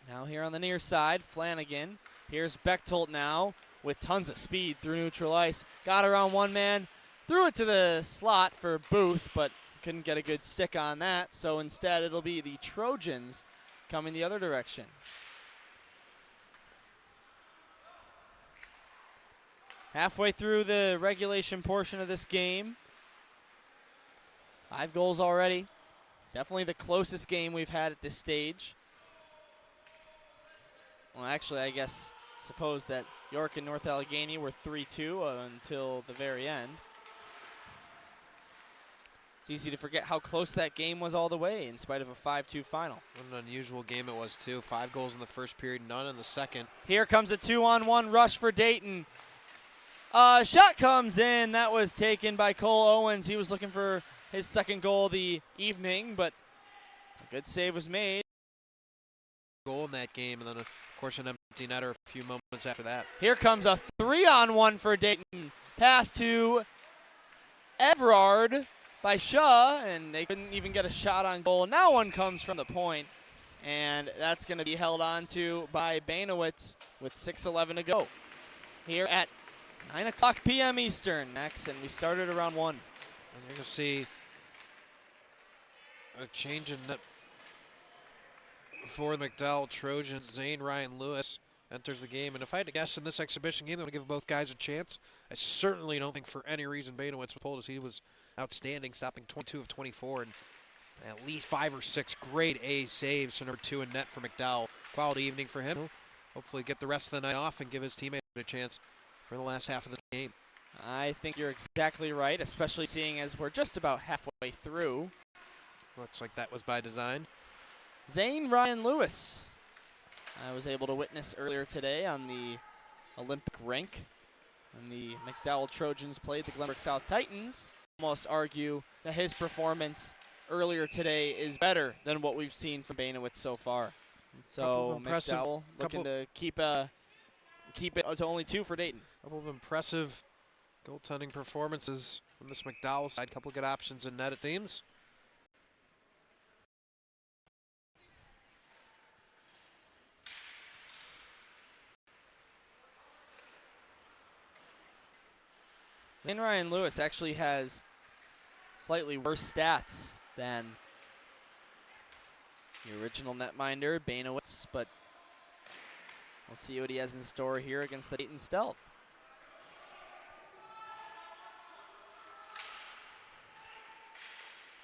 Now here on the near side, Flanagan. Here's Bechtold now with tons of speed through neutral ice. Got around one man, threw it to the slot for Booth, but couldn't get a good stick on that, so instead it'll be the Trojans coming the other direction. Halfway through the regulation portion of this game. 5 goals already. Definitely the closest game we've had at this stage. Well, actually, I suppose that York and North Allegheny were 3-2 until the very end. It's easy to forget how close that game was all the way in spite of a 5-2 final. What an unusual game it was, too. 5 goals in the first period, none in the second. Here comes a 2-on-1 rush for Dayton. Shot comes in. That was taken by Cole Owens. He was looking for his second goal of the evening, but a good save was made. Goal in that game, and then, of course, an empty netter a few moments after that. Here comes a 3-on-1 for Dayton. Pass to Everard by Shaw, and they couldn't even get a shot on goal. Now one comes from the point, and that's going to be held on to by Banowitz with 6:11 to go. Here at 9 o'clock p.m. Eastern next, and we started around 1. And you're going to see a change in net for the McDowell Trojans. Zane Ryan Lewis enters the game, and if I had to guess in this exhibition game, I'm going to give both guys a chance. I certainly don't think for any reason Banowitz was pulled, as he was outstanding, stopping 22 of 24, and at least 5 or 6 grade A saves. So number 2 in net for McDowell. Quality evening for him. He'll hopefully get the rest of the night off and give his teammate a chance for the last half of the game. I think you're exactly right, especially seeing as we're just about halfway through. Looks like that was by design. Zane Ryan Lewis, I was able to witness earlier today on the Olympic rink when the McDowell Trojans played the Glenbrook South Titans. Almost argue that his performance earlier today is better than what we've seen from Banowitz so far. So McDowell looking to keep it to only 2 for Dayton. A couple of impressive goaltending performances from this McDowell side. Couple good options in net, it seems. Zane Ryan Lewis actually has slightly worse stats than the original netminder, Banowitz, but we'll see what he has in store here against the Dayton Stealth.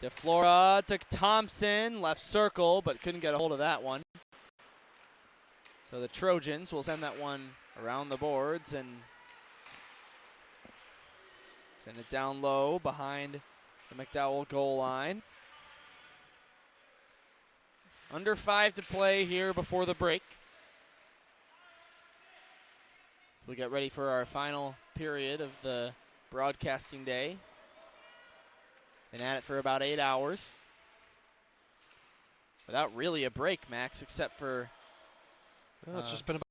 DeFlora to Thompson, left circle, but couldn't get a hold of that one. So the Trojans will send that one around the boards and send it down low behind the McDowell goal line. Under 5 to play here before the break. We get ready for our final period of the broadcasting day. Been at it for about 8 hours. without really a break, Max, except for Well, it's just been about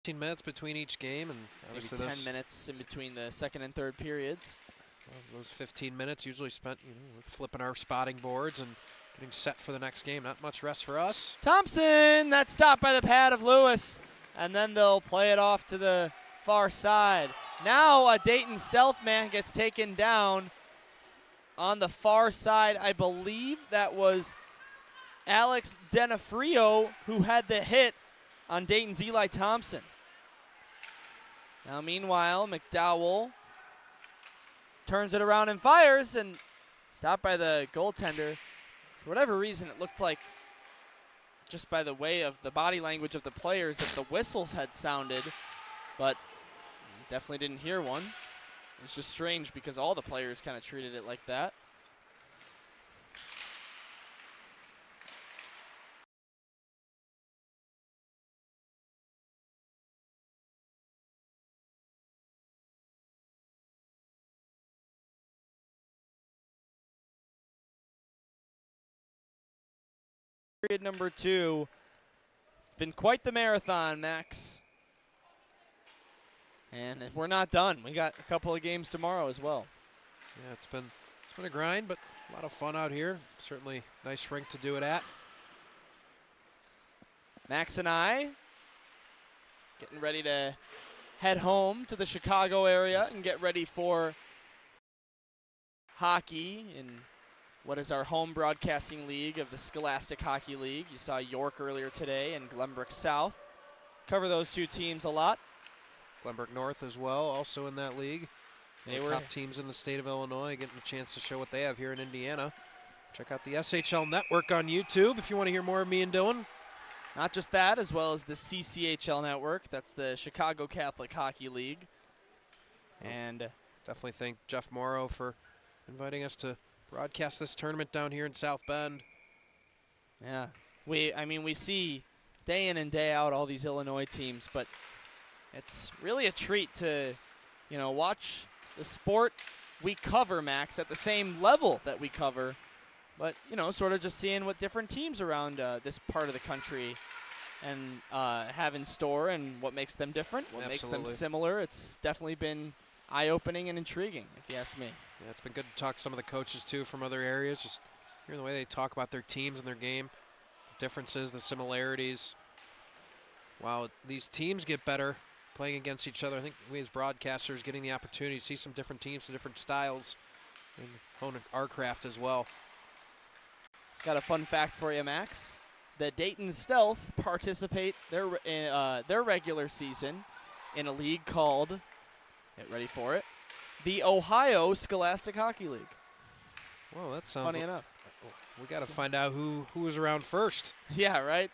15 minutes between each game, and maybe obviously 10 minutes in between the second and third periods. those 15 minutes usually spent flipping our spotting boards and getting set for the next game. Not much rest for us. Thompson, that's stopped by the pad of Lewis, and then they'll play it off to the far side. Now a Dayton stealth man gets taken down on the far side. I believe that was Alex Denafrio who had the hit on Dayton's Eli Thompson. Now meanwhile, McDowell turns it around and fires, and stopped by the goaltender. For whatever reason, it looked like, just by the way of the body language of the players, that the whistles had sounded, but definitely didn't hear one. It was just strange because all the players kind of treated it like that. Period number 2. Been quite the marathon, Max. And we're not done. We got a couple of games tomorrow as well. Yeah, it's been a grind, but a lot of fun out here. Certainly nice rink to do it at. Max and I getting ready to head home to the Chicago area and get ready for hockey in what is our home broadcasting league of the Scholastic Hockey League. You saw York earlier today and Glenbrook South. Cover those two teams a lot. Glenbrook North as well, also in that league. They were top teams in the state of Illinois, getting a chance to show what they have here in Indiana. Check out the SHL Network on YouTube if you want to hear more of me and Dylan. Not just that, as well as the CCHL Network. That's the Chicago Catholic Hockey League. And definitely thank Jeff Morrow for inviting us to broadcast this tournament down here in South Bend. Yeah, we see day in and day out all these Illinois teams, but it's really a treat to, watch the sport we cover, Max, at the same level that we cover, but, sort of just seeing what different teams around this part of the country and have in store and what makes them different, what makes them similar. It's definitely been eye-opening and intriguing, if you ask me. Yeah, it's been good to talk to some of the coaches, too, from other areas, just hearing the way they talk about their teams and their game, the differences, the similarities. While these teams get better playing against each other, I think we as broadcasters getting the opportunity to see some different teams, some different styles, and hone our craft as well. Got a fun fact for you, Max. The Dayton Stealth participate their regular season in a league called, get ready for it, the Ohio Scholastic Hockey League. Well, that sounds funny enough. We got to find out who was around first. Yeah, right.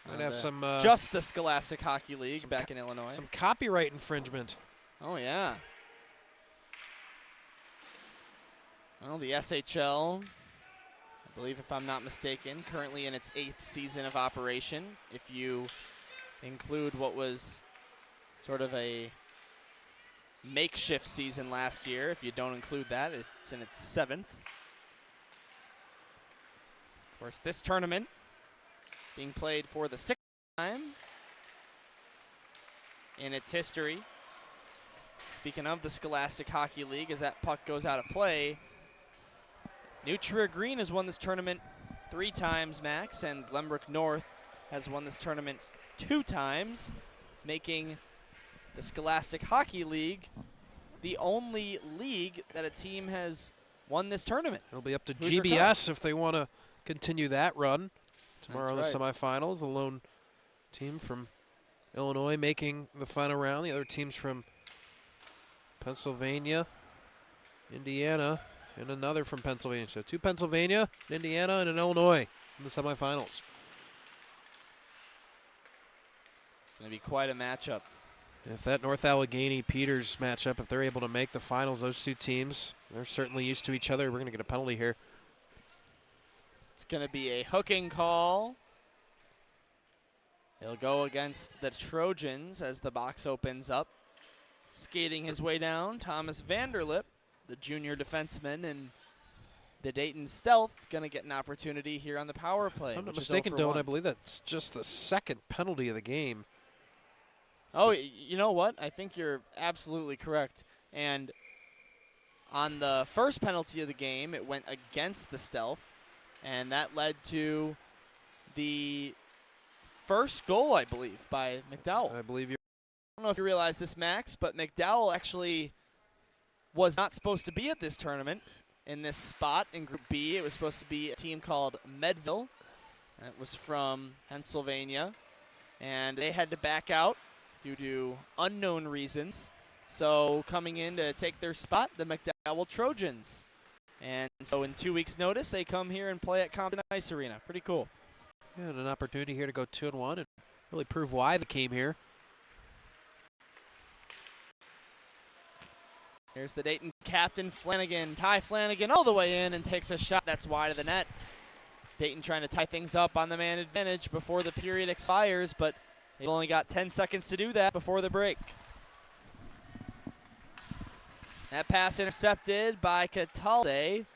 Might have some just the Scholastic Hockey League back in Illinois. Some copyright infringement. Oh yeah. Well, the SHL, I believe, if I'm not mistaken, currently in its 8th season of operation. If you include what was sort of a makeshift season last year, if you don't include that, it's in its 7th. Of course, this tournament being played for the 6th time in its history. Speaking of the Scholastic Hockey League, as that puck goes out of play, New Trier Green has won this tournament 3 times, Max, and Glenbrook North has won this tournament 2 times, making the Scholastic Hockey League the only league that a team has won this tournament. It'll be up to Hoosier GBS if they want to continue that run. Tomorrow in the That's right. semifinals, the lone team from Illinois making the final round. The other teams from Pennsylvania, Indiana, and another from Pennsylvania. So 2 Pennsylvania, an Indiana, and an Illinois in the semifinals. It's going to be quite a matchup. If that North Allegheny-Peters matchup, if they're able to make the finals, those 2 teams, they're certainly used to each other. We're going to get a penalty here. It's going to be a hooking call. He'll go against the Trojans as the box opens up. Skating his way down, Thomas Vanderlip, the junior defenseman, and the Dayton Stealth going to get an opportunity here on the power play. If I'm not which is mistaken, 0 for 1. Dylan, I believe that's just the second penalty of the game. Oh, you know what? I think you're absolutely correct. And on the first penalty of the game, it went against the Stealth, and that led to the first goal, I believe, by McDowell. I believe you're. I don't know if you realize this, Max, but McDowell actually was not supposed to be at this tournament in this spot in Group B. It was supposed to be a team called Medville. It was from Pennsylvania, and they had to back out due to unknown reasons. So coming in to take their spot, the McDowell Trojans. And so in 2 weeks' notice, they come here and play at Compton Ice Arena. Pretty cool. Yeah, and an opportunity here to go 2-1 and really prove why they came here. Here's the Dayton captain, Flanagan. Ty Flanagan all the way in and takes a shot that's wide of the net. Dayton trying to tie things up on the man advantage before the period expires, but they've only got 10 seconds to do that before the break. That pass intercepted by Catalde.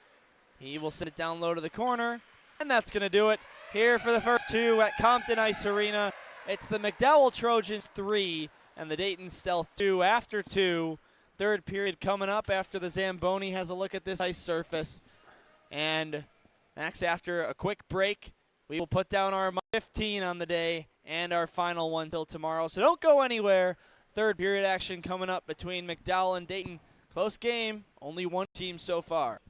He will send it down low to the corner, and that's going to do it here for the first two at Compton Ice Arena. It's the McDowell Trojans 3 and the Dayton Stealth 2 after 2. Third period coming up after the Zamboni has a look at this ice surface. And Max, after a quick break, we will put down our 15 on the day and our final one till tomorrow. So don't go anywhere. Third period action coming up between McDowell and Dayton. Close game, only one team so far.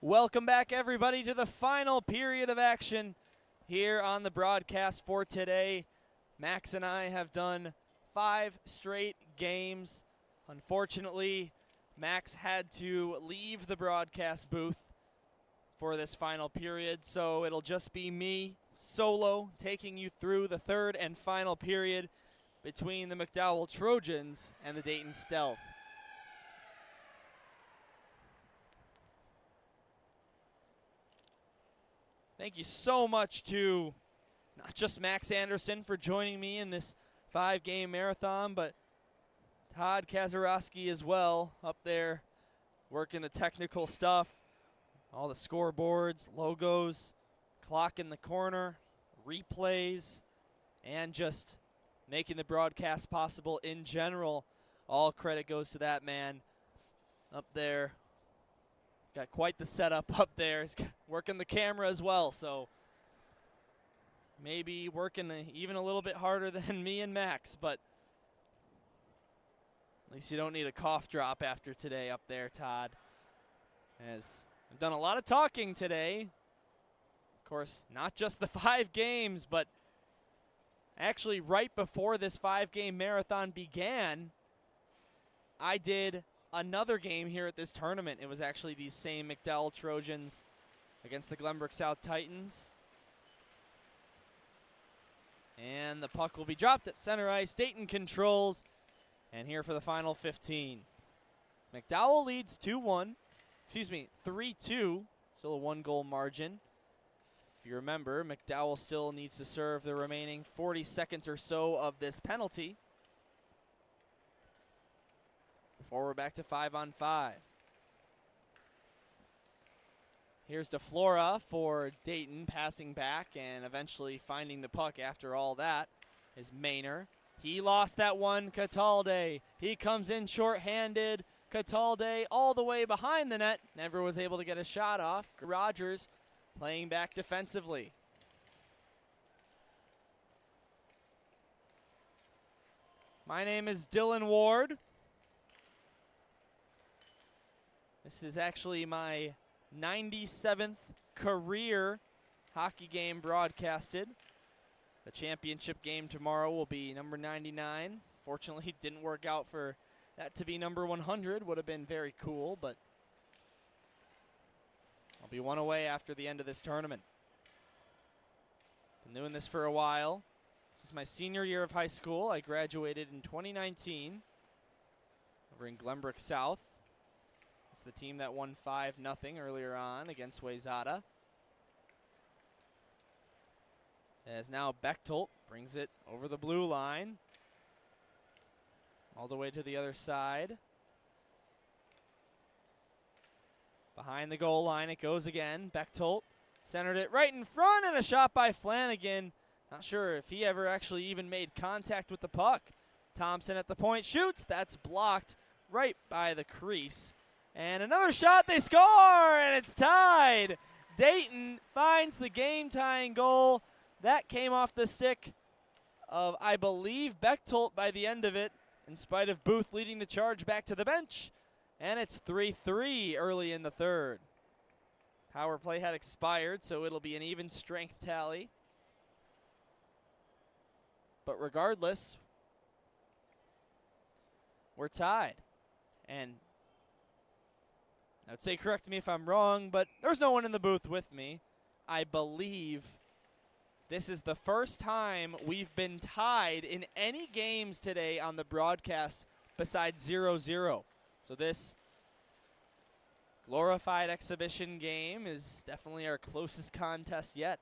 Welcome back, everybody, to the final period of action here on the broadcast for today. Max and I have done 5 straight games. Unfortunately, Max had to leave the broadcast booth for this final period, so it'll just be me solo taking you through the third and final period between the McDowell Trojans and the Dayton Stealth. Thank you so much to not just Max Anderson for joining me in this 5-game marathon, but Todd Kazarowski as well up there working the technical stuff, all the scoreboards, logos, clock in the corner, replays, and just making the broadcast possible in general. All credit goes to that man up there. Got quite the setup up there. He's working the camera as well, so maybe working even a little bit harder than me and Max, but at least you don't need a cough drop after today up there, Todd. As I've done a lot of talking today. Of course, not just the 5 games, but actually right before this 5-game marathon began, I did another game here at this tournament. It was actually these same McDowell Trojans against the Glenbrook South Titans. And the puck will be dropped at center ice. Dayton controls. And here for the final 15. McDowell leads 3-2. Still a 1-goal margin. If you remember, McDowell still needs to serve the remaining 40 seconds or so of this penalty before we're back to 5-on-5. Here's DeFlora for Dayton, passing back and eventually finding the puck after all that is Maynor. He lost that one, Catalde. He comes in short-handed. Catalde all the way behind the net. Never was able to get a shot off. Rogers playing back defensively. My name is Dylan Ward. This is actually my 97th career hockey game broadcasted. The championship game tomorrow will be number 99. Fortunately, it didn't work out for that to be number 100. Would have been very cool, but I'll be one away after the end of this tournament. Been doing this for a while. This is my senior year of high school. I graduated in 2019 over in Glenbrook South. It's the team that won 5-0 earlier on against Wayzata. As now Bechtold brings it over the blue line. All the way to the other side. Behind the goal line it goes again. Bechtold centered it right in front and a shot by Flanagan. Not sure if he ever actually even made contact with the puck. Thompson at the point shoots. That's blocked right by the crease. And another shot, they score, and it's tied. Dayton finds the game-tying goal. That came off the stick of, I believe, Bechtold by the end of it, in spite of Booth leading the charge back to the bench. And it's 3-3 early in the third. Power play had expired, so it'll be an even strength tally. But regardless, we're tied. And I would say, correct me if I'm wrong, but there's no one in the booth with me. I believe this is the first time we've been tied in any games today on the broadcast besides 0-0. So this glorified exhibition game is definitely our closest contest yet.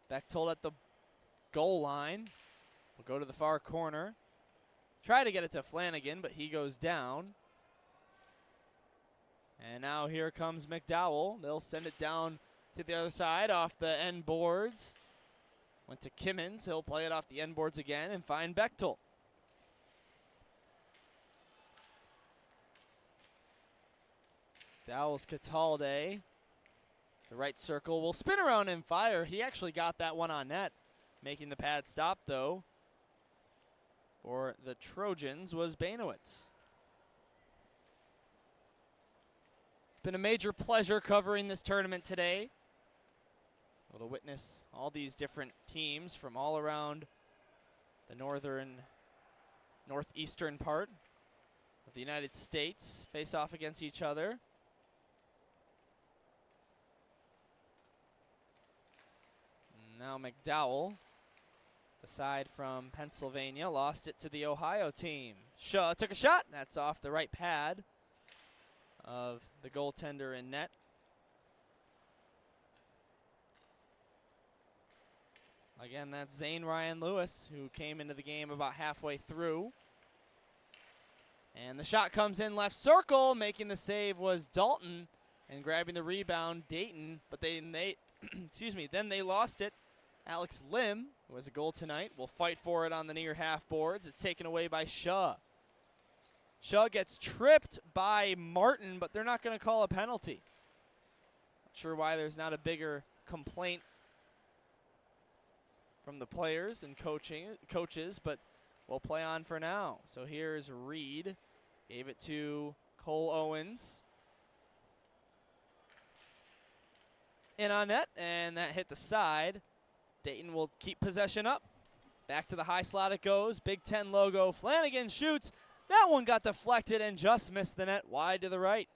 Bechtold at the goal line. We'll go to the far corner. Try to get it to Flanagan, but he goes down. And now here comes McDowell. They'll send it down to the other side off the end boards. Went to Kimmins. He'll play it off the end boards again and find Bechtold. Dowell's Catalde. The right circle will spin around and fire. He actually got that one on net, making the pad stop, though. for the Trojans was Banowitz. It's been a major pleasure covering this tournament today. Able to witness all these different teams from all around the northeastern part of the United States face off against each other. Now McDowell, the side from Pennsylvania, lost it to the Ohio team. Shaw took a shot. That's off the right pad of the goaltender in net. Again, that's Zane Ryan Lewis, who came into the game about halfway through. And the shot comes in left circle. Making the save was Dalton, and grabbing the rebound, Dayton. But they then they lost it. Alex Lim, who has a goal tonight, will fight for it on the near half boards. It's taken away by Shaw. Shaw gets tripped by Martin, but they're not going to call a penalty. Not sure why there's not a bigger complaint from the players and coaches, but we'll play on for now. So here's Reed. Gave it to Cole Owens. In on net, and that hit the side. Dayton will keep possession up. Back to the high slot it goes. Big Ten logo. Flanagan shoots. That one got deflected and just missed the net wide to the right.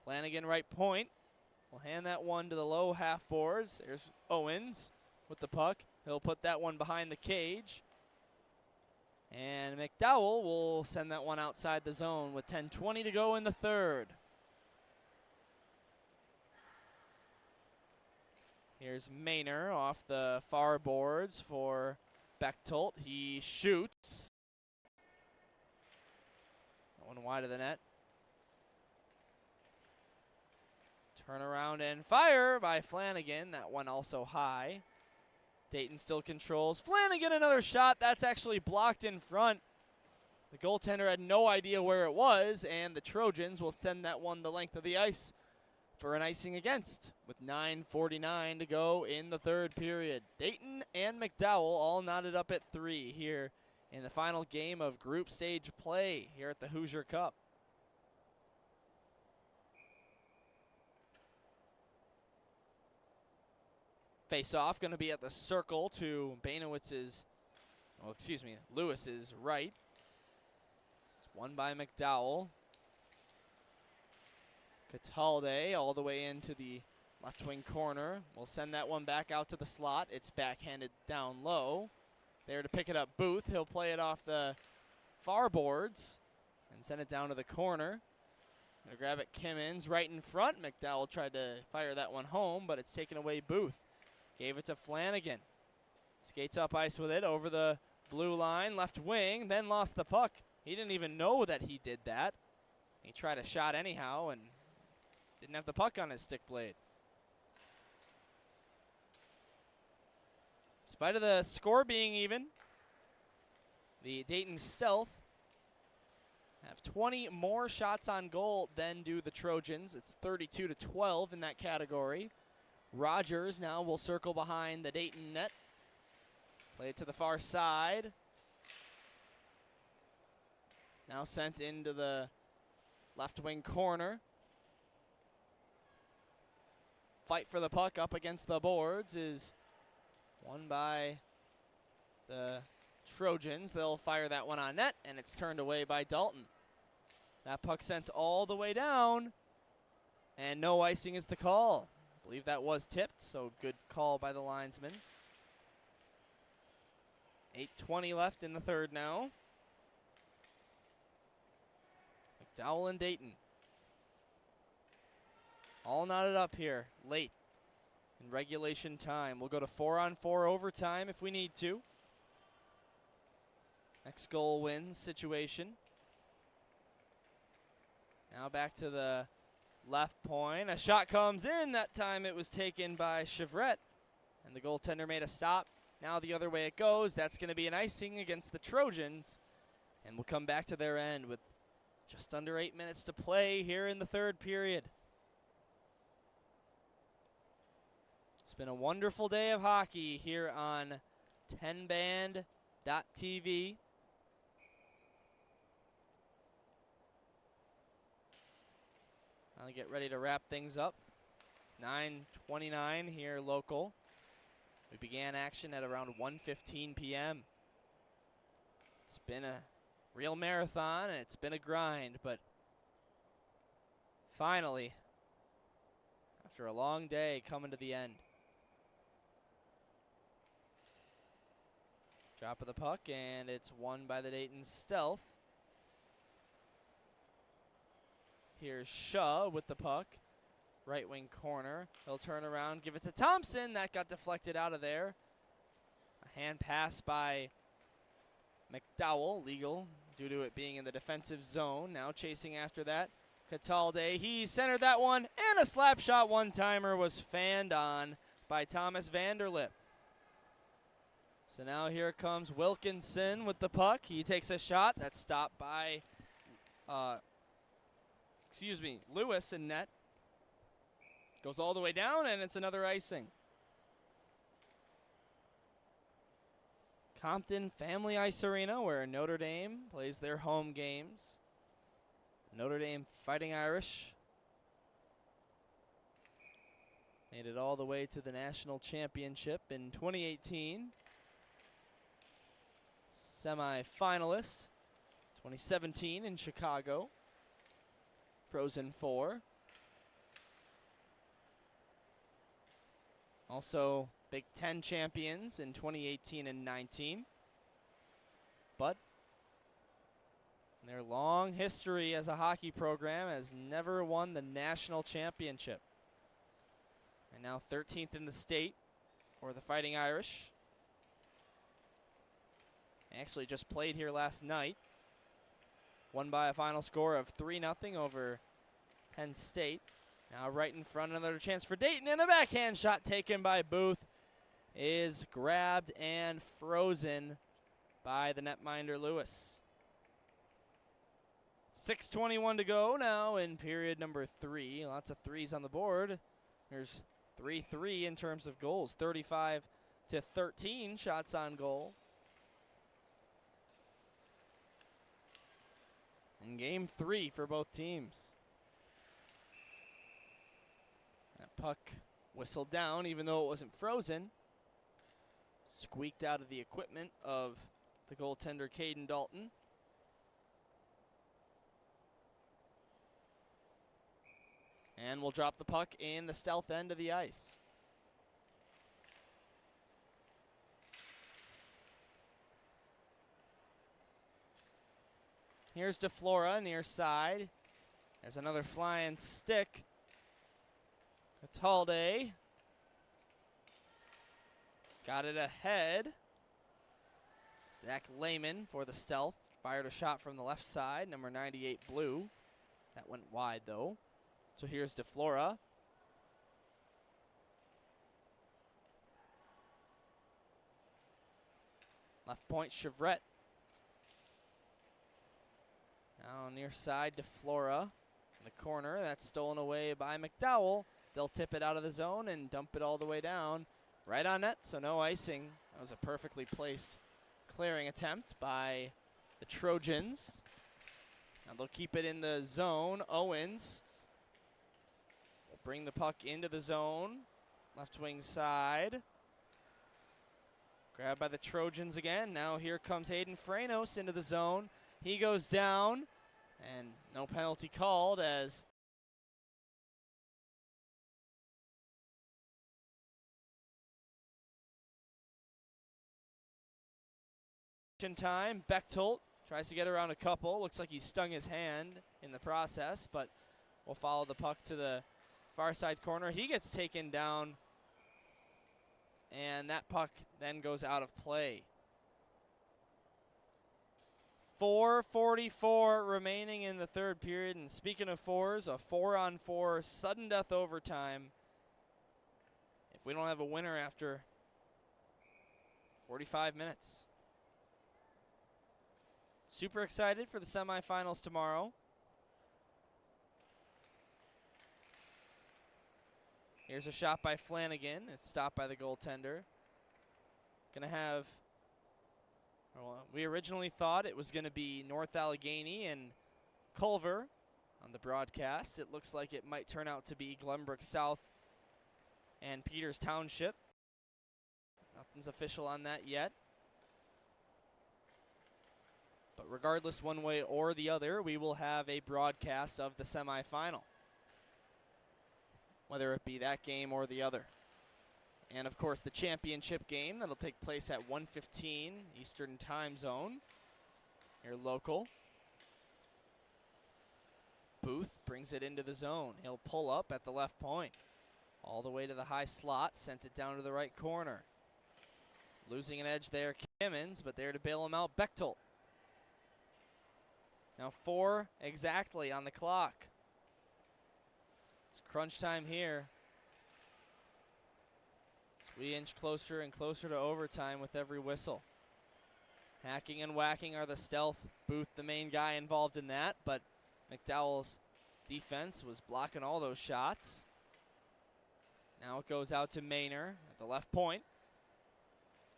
Flanagan right point. Will hand that one to the low half boards. There's Owens with the puck. He'll put that one behind the cage. And McDowell will send that one outside the zone with 10:20 to go in the third. Here's Maynor off the far boards for Bechtold. He shoots. That one wide of the net. Turn around and fire by Flanagan. That one also high. Dayton still controls. Flanagan, another shot. That's actually blocked in front. The goaltender had no idea where it was, and the Trojans will send that one the length of the ice for an icing against with 9:49 to go in the third period. Dayton and McDowell all knotted up at 3 here in the final game of group stage play here at the Hoosier Cup. Face-off going to be at the circle to Lewis's right. It's won by McDowell. Catalde all the way into the left wing corner. We'll send that one back out to the slot. It's backhanded down low. There to pick it up, Booth. He'll play it off the far boards and send it down to the corner. Gonna grab it, Kimmins right in front. McDowell tried to fire that one home, but it's taken away Booth. Gave it to Flanagan. Skates up ice with it over the blue line, left wing, then lost the puck. He didn't even know that he did that. He tried a shot anyhow and didn't have the puck on his stick blade. In spite of the score being even, the Dayton Stealth have 20 more shots on goal than do the Trojans. It's 32-12 in that category. Rogers now will circle behind the Dayton net. Play it to the far side. Now sent into the left wing corner. Fight for the puck up against the boards is won by the Trojans. They'll fire that one on net, and it's turned away by Dalton. That puck sent all the way down, and no icing is the call. I believe that was tipped, so good call by the linesman. 8:20 left in the third now. McDowell and Dayton all knotted up here late in regulation time. We'll go to 4-on-4 overtime if we need to. Next goal wins situation. Now back to the left point. A shot comes in. That time it was taken by Chevrette, and the goaltender made a stop. Now the other way it goes. That's going to be an icing against the Trojans, and we'll come back to their end with just under 8 minutes to play here in the third period. It's been a wonderful day of hockey here on 10 Band Invitational.tv. I'll get ready to wrap things up. It's 9:29 here local. We began action at around 1:15 p.m. It's been a real marathon, and it's been a grind, but finally, after a long day, coming to the end. Drop of the puck, and it's won by the Dayton Stealth. Here's Shaw with the puck. Right wing corner. He'll turn around, give it to Thompson. That got deflected out of there. A hand pass by McDowell, legal due to it being in the defensive zone. Now chasing after that, Catalde. He centered that one, and a slap shot one-timer was fanned on by Thomas Vanderlip. So now here comes Wilkinson with the puck. He takes a shot. That's stopped by, Lewis in net. Goes all the way down, and it's another icing. Compton Family Ice Arena, where Notre Dame plays their home games. Notre Dame Fighting Irish made it all the way to the national championship in 2018. Semi-finalist, 2017 in Chicago. Frozen Four. Also Big Ten champions in 2018 and 19. But their long history as a hockey program has never won the national championship. And now 13th in the state for the Fighting Irish. Actually just played here last night. Won by a final score of 3-0 over Penn State. Now right in front, another chance for Dayton, and a backhand shot taken by Booth is grabbed and frozen by the netminder Lewis. 6:21 to go now in period number 3. Lots of threes on the board. There's 3-3 in terms of goals. 35-13 shots on goal. In game 3 for both teams. That puck whistled down even though it wasn't frozen. Squeaked out of the equipment of the goaltender Caden Dalton. And we'll drop the puck in the Stealth end of the ice. Here's DeFlora near side. There's another flying stick. Catalde got it ahead. Zach Lehman for the Stealth fired a shot from the left side, number 98 blue. That went wide though. So here's DeFlora. Left point, Chevrette. Now near side, DeFlora in the corner. That's stolen away by McDowell. They'll tip it out of the zone and dump it all the way down. Right on net, so no icing. That was a perfectly placed clearing attempt by the Trojans. Now they'll keep it in the zone. Owens will bring the puck into the zone. Left wing side. Grabbed by the Trojans again. Now here comes Hayden Franos into the zone. He goes down, and no penalty called as time. Bechtold tries to get around a couple. Looks like he stung his hand in the process, but we'll follow the puck to the far side corner. He gets taken down, and that puck then goes out of play. 4:44 remaining in the third period, and speaking of fours, a 4-on-4 sudden death overtime. If we don't have a winner after 45 minutes. Super excited for the semifinals tomorrow. Here's a shot by Flanagan. It's stopped by the goaltender. Gonna have Well, we originally thought it was going to be North Allegheny and Culver on the broadcast. It looks like it might turn out to be Glenbrook South and Peters Township. Nothing's official on that yet. But regardless, one way or the other, we will have a broadcast of the semifinal, whether it be that game or the other. And, of course, the championship game that'll take place at 1:15 Eastern Time Zone, here local. Booth brings it into the zone. He'll pull up at the left point. All the way to the high slot, sent it down to the right corner. Losing an edge there, Kimmons, but there to bail him out, Bechtold. Now 4 exactly on the clock. It's crunch time here. As we inch closer and closer to overtime with every whistle. Hacking and whacking are the Stealth. Booth, the main guy involved in that, but McDowell's defense was blocking all those shots. Now it goes out to Maynor at the left point.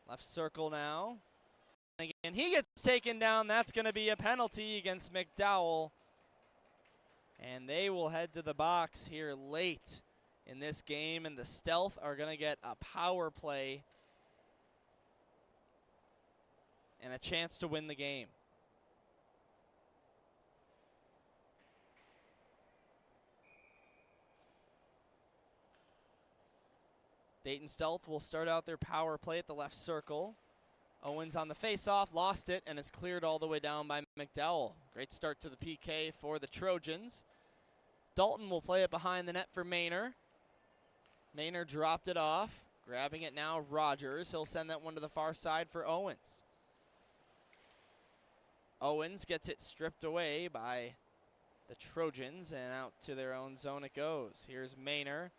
Left circle now. And he gets taken down. That's going to be a penalty against McDowell. And they will head to the box here late in this game. And the Stealth are going to get a power play and a chance to win the game. Dayton Stealth will start out their power play at the left circle. Owens on the face-off, lost it, and is cleared all the way down by McDowell. Great start to the PK for the Trojans. Dalton will play it behind the net for Maynor. Maynor dropped it off. Grabbing it now, Rogers. He'll send that one to the far side for Owens. Owens gets it stripped away by the Trojans, and out to their own zone it goes. Here's Maynor.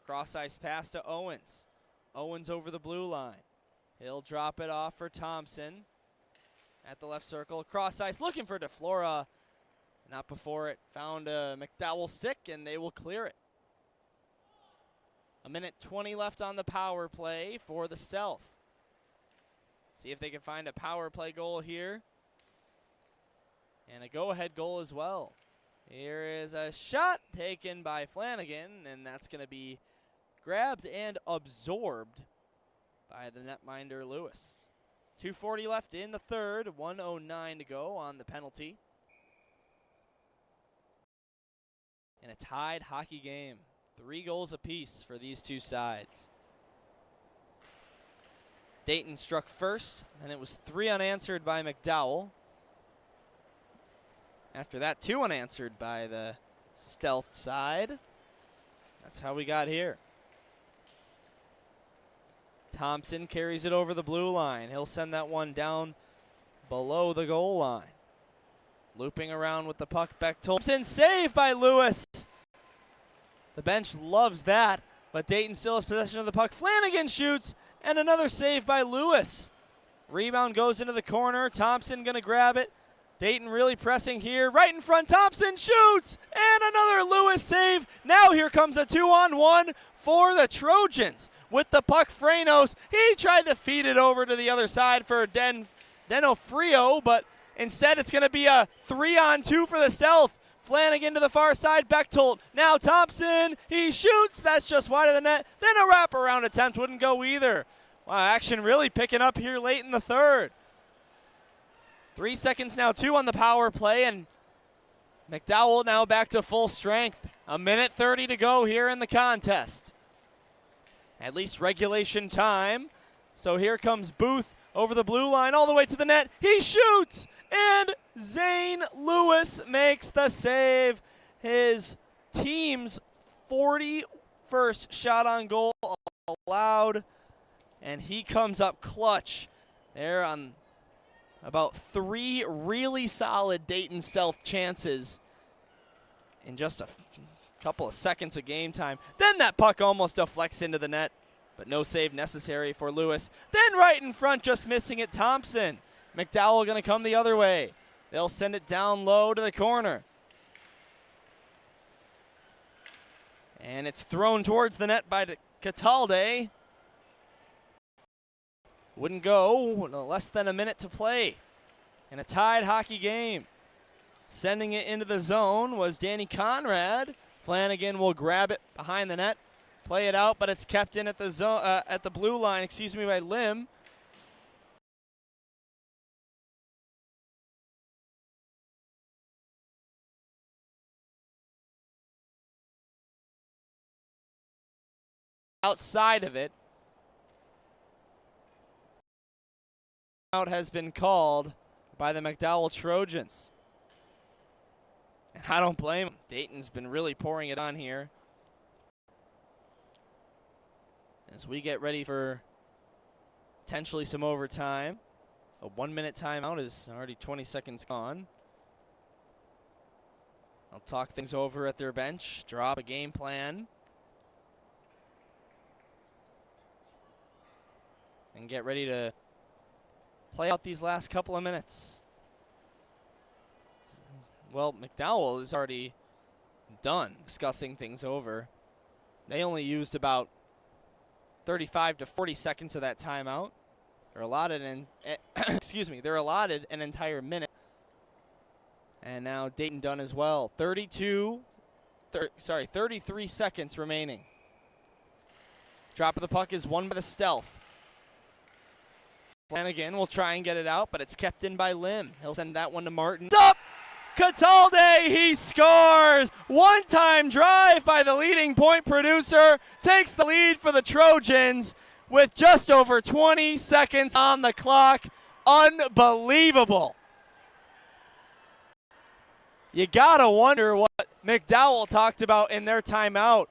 Cross-ice pass to Owens. Owens over the blue line. He'll drop it off for Thompson at the left circle. Cross-ice looking for DeFlora. Not before it found a McDowell stick, and they will clear it. 1:20 left on the power play for the Stealth. See if they can find a power play goal here. And a go-ahead goal as well. Here is a shot taken by Flanagan, and that's going to be grabbed and absorbed by the netminder Lewis. 2:40 left in the third, 1:09 to go on the penalty. In a tied hockey game, 3 goals apiece for these two sides. Dayton struck first, and it was 3 unanswered by McDowell. After that, 2 unanswered by the Stealth side. That's how we got here. Thompson carries it over the blue line. He'll send that one down below the goal line. Looping around with the puck, Bechtold. Thompson saved by Lewis. The bench loves that, but Dayton still has possession of the puck. Flanagan shoots, and another save by Lewis. Rebound goes into the corner. Thompson going to grab it. Dayton really pressing here. Right in front, Thompson shoots, and another Lewis save. Now here comes a 2-on-1 for the Trojans. With the puck, Frenos, he tried to feed it over to the other side for Denofrio, but instead it's going to be a 3-on-2 for the Stealth. Flanagan to the far side, Bechtold. Now Thompson, he shoots. That's just wide of the net. Then a wraparound attempt wouldn't go either. Wow, action really picking up here late in the third. 3 seconds now, 2 on the power play, and McDowell now back to full strength. 1:30 to go here in the contest. At least regulation time. So here comes Booth over the blue line all the way to the net. He shoots, and Zane Lewis makes the save. His team's 41st shot on goal allowed, and he comes up clutch there on about 3 really solid Dayton Stealth chances in just a couple of seconds of game time. Then that puck almost deflects into the net, but no save necessary for Lewis. Then right in front, just missing it, Thompson. McDowell going to come the other way. They'll send it down low to the corner. And it's thrown towards the net by Catalde. Wouldn't go. Less than a minute to play in a tied hockey game. Sending it into the zone was Danny Conrad. Flanagan will grab it behind the net, play it out, but it's kept in at the zone, at the blue line, by Lim. Outside of it. Out has been called by the McDowell Trojans. And I don't blame them. Dayton's been really pouring it on here. As we get ready for potentially some overtime. A 1-minute timeout is already 20 seconds gone. I'll talk things over at their bench, draw up a game plan, and get ready to play out these last couple of minutes. Well, McDowell is already done discussing things over. They only used about 35 to 40 seconds of that timeout. They're allotted they're allotted an entire minute. And now Dayton done as well. 33 seconds remaining. Drop of the puck is won by the Stealth. Flanagan will try and get it out, but it's kept in by Lim. He'll send that one to Martin. It's up! Catalde, he scores! One-time drive by the leading point producer. Takes the lead for the Trojans with just over 20 seconds on the clock. Unbelievable. You gotta wonder what McDowell talked about in their timeout.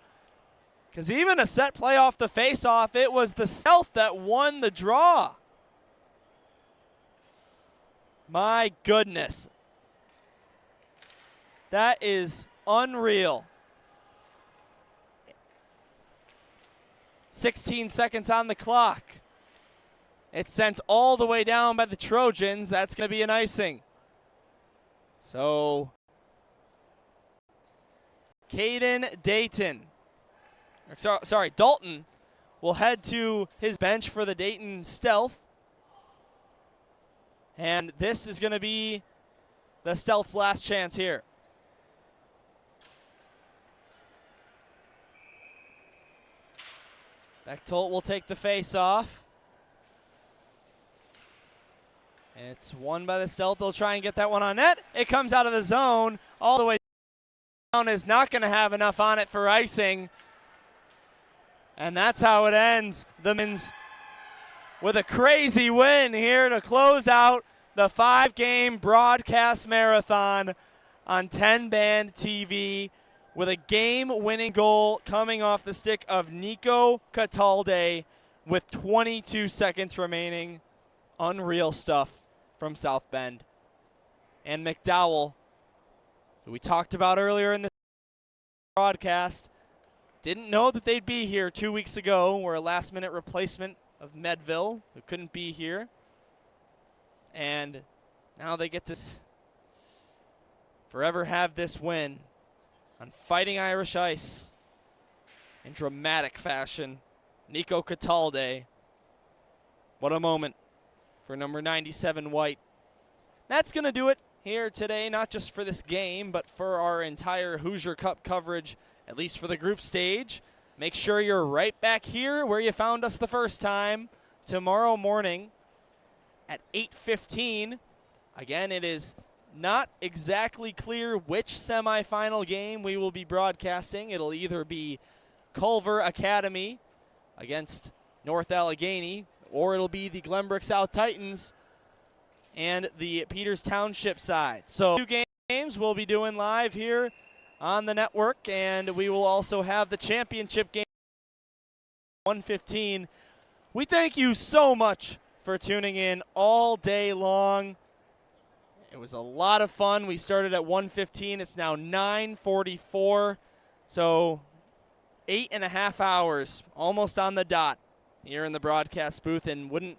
Because even a set play off the face-off, it was the Stealth that won the draw. My goodness. That is unreal. 16 seconds on the clock. It's sent all the way down by the Trojans. That's going to be an icing. So, Dalton will head to his bench for the Dayton Stealth. And this is going to be the Stealth's last chance here. Bechtold will take the face off. It's won by the Stealth. They'll try and get that one on net. It comes out of the zone all the way down. Is not going to have enough on it for icing. And that's how it ends. The men's with a crazy win here to close out the 5-game broadcast marathon on 10-band TV with a game-winning goal coming off the stick of Nico Catalde with 22 seconds remaining. Unreal stuff from South Bend. And McDowell, who we talked about earlier in the broadcast, didn't know that they'd be here 2 weeks ago. We're a last-minute replacement of Medville, who couldn't be here. And now they get to forever have this win on Fighting Irish ice in dramatic fashion. Nico Catalde. What a moment for number 97 White. That's going to do it here today, not just for this game, but for our entire Hoosier Cup coverage, at least for the group stage. Make sure you're right back here where you found us the first time tomorrow morning at 8:15. Again, it is not exactly clear which semifinal game we will be broadcasting. It'll either be Culver Academy against North Allegheny, or it'll be the Glenbrook South Titans and the Peters Township side. So 2 games we'll be doing live here on the network, and we will also have the championship game 1:15. We thank you so much for tuning in all day long. It was a lot of fun. We started at 1:15. It's now 9:44. So 8.5 hours, almost on the dot, here in the broadcast booth, and wouldn't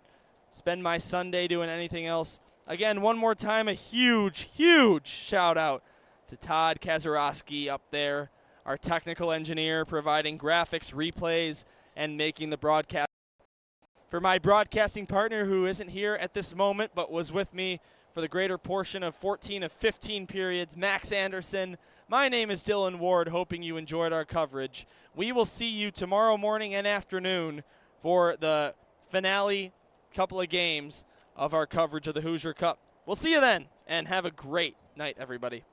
spend my Sunday doing anything else. Again, one more time, a huge, huge shout out to Todd Kazarowski up there, our technical engineer, providing graphics, replays, and making the broadcast For my broadcasting partner who isn't here at this moment but was with me for the greater portion of 14 of 15 periods, Max Anderson, my name is Dylan Ward, hoping you enjoyed our coverage. We will see you tomorrow morning and afternoon for the finale couple of games of our coverage of the Hoosier Cup. We'll see you then, and have a great night, everybody.